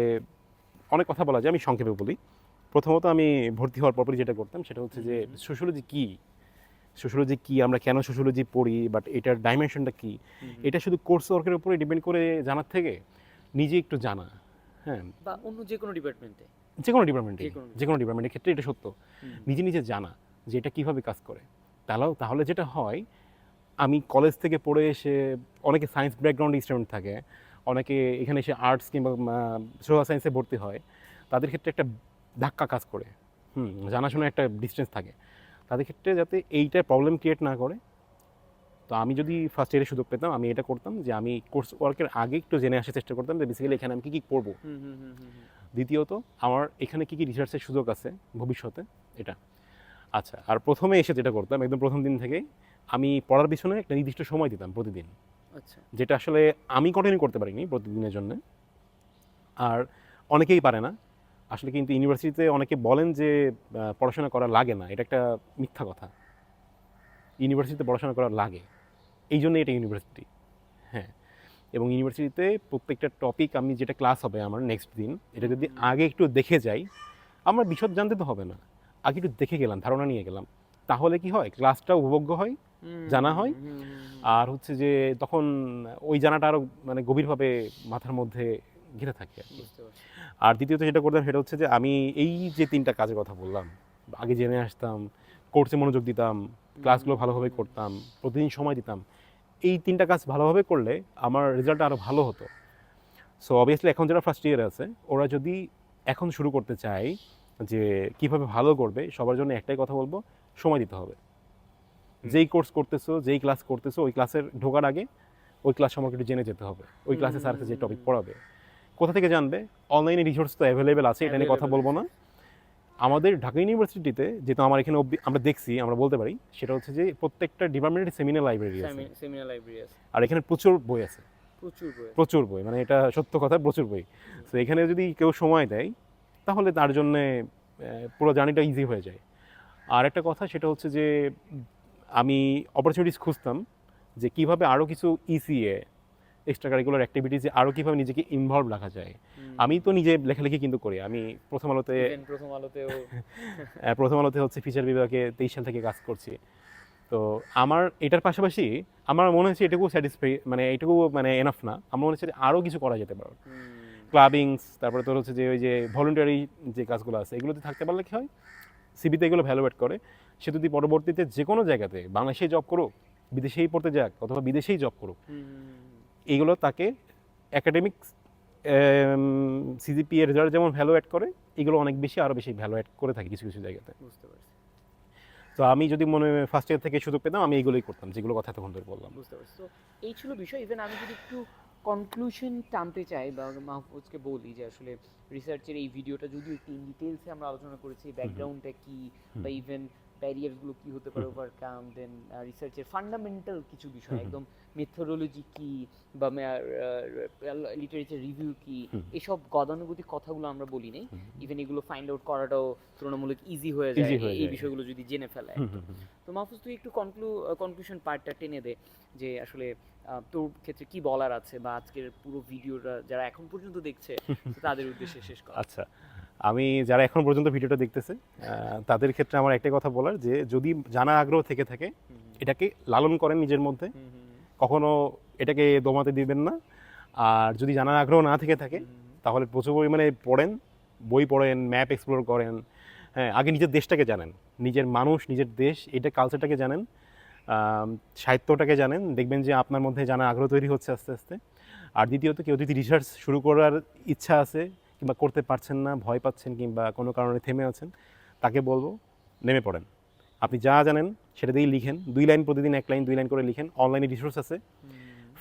অনেক কথা বলা যায়, আমি সংক্ষেপে বলি। প্রথমত আমি ভর্তি হওয়ার পরপরই যেটা করতাম সেটা হচ্ছে যে সোশিওলজি কী, আমরা কেন সোশিওলজি পড়ি, বাট এটার ডাইমেনশনটা কী, এটা শুধু কোর্স ওয়ার্কের উপরে ডিপেন্ড করে জানার থেকে নিজে একটু জানা, হ্যাঁ, বা অন্য যে কোনো ডিপার্টমেন্টে, যে কোনো ডিপার্টমেন্টের ক্ষেত্রে এটা সত্য, নিজে নিজে জানা যে এটা কীভাবে কাজ করে। তাহলে যেটা হয়, আমি কলেজ থেকে পড়ে এসে, অনেকে সায়েন্স ব্যাকগ্রাউন্ড স্টুডেন্ট থাকে, অনেকে এখানে এসে আর্টস কিংবা সোশ্যাল সায়েন্সে ভর্তি হয়, তাদের ক্ষেত্রে একটা ধাক্কা কাজ করে, জানাশোনা একটা ডিস্টেন্স থাকে, তাদের ক্ষেত্রে যাতে এইটা প্রবলেম ক্রিয়েট না করে। তো আমি যদি ফার্স্ট ইয়ারে সুযোগ পেতাম, আমি এটা করতাম যে আমি কোর্স ওয়ার্কের আগে একটু জেনে আসার চেষ্টা করতাম যে বেসিক্যালি এখানে আমি কী কী করবো। দ্বিতীয়ত, আমার এখানে কী কী রিসার্চের সুযোগ আছে ভবিষ্যতে, এটা। আচ্ছা, আর প্রথমে এসে যেটা করতাম, একদম প্রথম দিন থেকে আমি পড়ার পিছনে একটা নির্দিষ্ট সময় দিতাম প্রতিদিন। আচ্ছা, যেটা আসলে আমি কন্টিনিউ করতে পারিনি প্রতিদিনের জন্য, আর অনেকেই পারে না আসলে। কিন্তু ইউনিভার্সিটিতে অনেকে বলেন যে পড়াশোনা করা লাগে না, এটা একটা মিথ্যা কথা। ইউনিভার্সিটিতে পড়াশোনা করা লাগে, এই জন্যই এটা ইউনিভার্সিটি, হ্যাঁ। এবং ইউনিভার্সিটিতে প্রত্যেকটা টপিক, আমি যেটা ক্লাস হবে আমার নেক্সট দিন, এটা যদি আগে একটু দেখে যাই, আমার বিশদ জানতে তো হবে না, আগে একটু দেখে গেলাম, ধারণা নিয়ে গেলাম, তাহলে কি হয়, ক্লাসটা উপভোগ্য হয়, জানা হয়। আর হচ্ছে যে তখন ওই জানাটা আরও মানে গভীরভাবে মাথার মধ্যে ঘিরে থাকে আর কি। আর দ্বিতীয়ত যেটা করতাম সেটা হচ্ছে যে আমি এই যে 3টা কাজের কথা বললাম, আগে জেনে আসতাম, কোর্সে মনোযোগ দিতাম, ক্লাসগুলো ভালোভাবে করতাম, প্রতিদিন সময় দিতাম, এই 3টা কাজ ভালোভাবে করলে আমার রেজাল্টটা আরও ভালো হতো। সো অবভিয়াসলি এখন যারা ফার্স্ট ইয়ারে আছে, ওরা যদি এখন শুরু করতে চায় যে কীভাবে ভালো করবে, সবার জন্য একটাই কথা বলবো, সময় দিতে হবে। যেই কোর্স করতেছো, যেই ক্লাস করতেছো, ওই ক্লাসের ঢোকার আগে ওই ক্লাস সম্পর্কে একটু জেনে যেতে হবে। ওই ক্লাসে স্যার যে টপিক পড়াবে, কোথা থেকে জানবে, অনলাইনে রিসোর্স তো অ্যাভেলেবেল আছে, এটা নিয়ে কথা বলবো না। আমাদের ঢাকা ইউনিভার্সিটিতে যেহেতু আমার এখানে আমরা দেখছি, আমরা বলতে পারি, সেটা হচ্ছে যে প্রত্যেকটা ডিপার্টমেন্টের সেমিনার লাইব্রেরি আছে, আর এখানে প্রচুর বই আছে, প্রচুর বই, মানে এটা সত্য কথা, প্রচুর বই। তো এখানে যদি কেউ সময় দেয়, তাহলে তার জন্যে পুরো জার্নিটা ইজি হয়ে যায়। আর একটা কথা সেটা হচ্ছে যে আমি অপরচুনিটিস খুঁজতাম যে কীভাবে আরও কিছু ইসিএ, এক্সট্রা কারিকুলার অ্যাক্টিভিটিসে আরও কীভাবে নিজেকে ইনভলভ রাখা যায়। আমি তো নিজে লেখালেখি কিন্তু করি, আমি প্রথম আলোতে হচ্ছে ফিচার বিভাগে 23 সাল থেকে কাজ করছি। তো আমার এটার পাশাপাশি আমার মনে হচ্ছে এটুকু স্যাটিসফাই, মানে এটুকু মানে এনাফ না, আমার মনে হচ্ছে আরও কিছু করা যেতে পারে। ক্লাবিংস, তারপরে তোর হচ্ছে যে ওই যে ভলেন্টারি যে কাজগুলো আছে, এগুলোতে থাকতে পারলে কী হয়, সিবিতে এগুলো ভ্যালুয়েট করে। সে যদি পরবর্তীতে যে কোনো জায়গাতে, বাংলাদেশেই জব করুক, বিদেশেই পড়তে যাক, অথবা বিদেশেই জব করুক, এইগুলো তাকে একাডেমিক সিজিপিএ রেজাল্ট যেমন ভ্যালু অ্যাড করে, এগুলো অনেক বেশি, আরও বেশি ভ্যালু অ্যাড করে থাকে কিছু কিছু জায়গাতে। বুঝতে পারছি। তো আমি যদি ফার্স্ট ইয়ার থেকে সুযোগ পেতাম, আমি এগুলোই করতাম, যেগুলো কথা তখন ধরে বললাম। বুঝতে পারছি। তো এই ছিল বিষয়। ইভেন আমি যদি একটু কনক্লুশন টানতে চাই বা মাহফুজকে বলি যে আসলে রিসার্চের এই ভিডিওটা যদিও একটু ইন ডিটেলসে আমরা আলোচনা করেছি, ব্যাকগ্রাউন্ডটা কি, বা ইভেন ব্যারিয়ারসগুলো কী হতে পারে ওভারকাম, দেন রিসার্চের ফান্ডামেন্টাল কিছু বিষয়, একদম মেথোডোলজি কী বা লিটারেচার রিভিউ কী, এসব গতানুগতিক কথাগুলো আমরা বলি নাই। ইভেন এগুলো ফাইন্ড আউট করাটাও তুলনামূলক ইজি হয়ে যায় এই বিষয়গুলো যদি জেনে ফেলে। তো মাহফুজ, তুই একটু কনক্লুশন পার্টটা টেনে দে যে আসলে তোর ক্ষেত্রে কি বলার আছে, বা আজকের পুরো ভিডিওটা যারা এখন পর্যন্ত দেখছে তাদের উদ্দেশ্যে শেষ কর। আচ্ছা, আমি যারা এখন পর্যন্ত ভিডিওটা দেখতেছে তাদের ক্ষেত্রে আমার একটাই কথা বলার, যে যদি জানার আগ্রহ থেকে থাকে, এটাকে লালন করেন নিজের মধ্যে, কখনো এটাকে দমাতে দিবেন না। আর যদি জানার আগ্রহ না থেকে থাকে, তাহলে প্রচুর পরিমাণে পড়েন, বই পড়েন, ম্যাপ এক্সপ্লোর করেন। হ্যাঁ, আগে নিজের দেশটাকে জানেন, নিজের মানুষ, নিজের দেশ, এটা কালচারটাকে জানেন, সাহিত্যটাকে জানেন, দেখবেন যে আপনার মধ্যে জানার আগ্রহ তৈরি হচ্ছে আস্তে আস্তে। আর দ্বিতীয়ত, কেউ যদি রিসার্চ শুরু করার ইচ্ছা আছে, কিংবা করতে পারছেন না, ভয় পাচ্ছেন, কিংবা কোনো কারণে থেমে আছেন, তাকে বলবো নেমে পড়েন। আপনি যা জানেন সেটা দিয়েই লিখেন, 2 লাইন প্রতিদিন, 1 লাইন 2 লাইন করে লিখেন। অনলাইনে রিসোর্স আছে,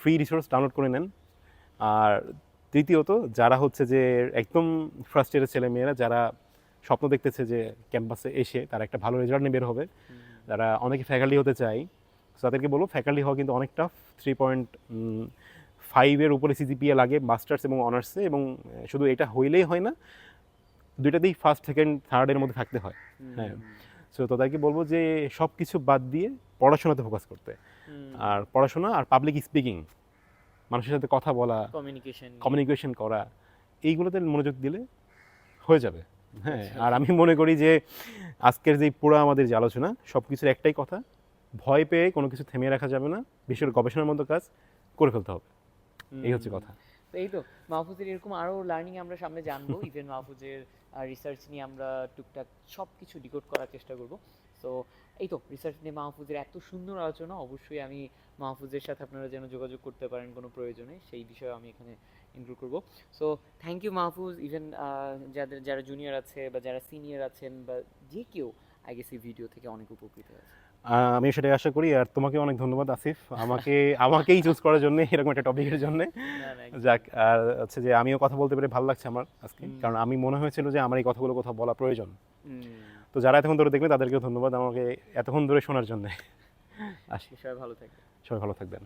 ফ্রি রিসোর্স ডাউনলোড করে নেন। আর তৃতীয়ত যারা হচ্ছে যে একদম ফ্রাস্ট্রেটেড ছেলেমেয়েরা যারা স্বপ্ন দেখতেছে যে ক্যাম্পাসে এসে তারা একটা ভালো রেজাল্ট নিয়ে বের হবে, যারা অনেকে ফ্যাকাল্টি হতে চায়, তো তাদেরকে বলবো ফ্যাকাল্টি হওয়া কিন্তু অনেক টাফ। 3.5-এর উপরে সিজিপিএ লাগে মাস্টার্স এবং অনার্সে, এবং শুধু এটা হইলেই হয় না, দুইটাতেই ফার্স্ট সেকেন্ড থার্ডের মধ্যে থাকতে হয়। হ্যাঁ, সো তাদেরকে বলবো যে সব কিছু বাদ দিয়ে পড়াশোনাতে ফোকাস করতে, আর পড়াশোনা আর পাবলিক স্পিকিং, মানুষের সাথে কথা বলা, কমিউনিকেশন করা, এইগুলোতে মনোযোগ দিলে হয়ে যাবে। হ্যাঁ, আর আমি মনে করি যে আজকের যে পুরো আমাদের যে আলোচনা সব কিছুর একটাই কথা, ভয় পেয়ে কোনো কিছু থেমে রাখা যাবে না, বিশেষ করে গবেষণার মতো কাজ করে ফেলতে হবে, এই হচ্ছে কথা। তো এই তো মাহফুজের এরকম আরও লার্নিং আমরা সামনে জানবো, ইভেন মাহফুজের রিসার্চ নিয়ে আমরা টুকটাক সব কিছু ডিকোড করার চেষ্টা করব। সো এই তো রিসার্চ নিয়ে মাহফুজের এত সুন্দর আলোচনা, অবশ্যই আমি মাহফুজের সাথে আপনারা যেন যোগাযোগ করতে পারেন কোনো প্রয়োজনে, সেই বিষয়ে আমি এখানে ইনক্লুড করব। So thank you Mahfuz, even যারা জুনিয়র আছে বা যারা সিনিয়র আছেন বা যে কেউ আই গেস এই ভিডিও থেকে অনেক উপকৃত হয়েছে। আমি সেটাই আশা করি, আর তোমাকে অনেক ধন্যবাদ আসিফ, আমাকেই চুজ করার জন্য, এরকম একটা টপিকের জন্য। যাক, আর হচ্ছে যে আমিও কথা বলতে পেরে ভালো লাগছে আমার আজকে, কারণ আমি মনে হয়েছিল যে আমার এই কথাগুলো কোথাও বলা প্রয়োজন। তো যারা এতক্ষণ ধরে দেখবে তাদেরকেও ধন্যবাদ আমাকে এতক্ষণ ধরে শোনার জন্য। সবাই ভালো থাকবেন। সবাই ভালো থাকবেন।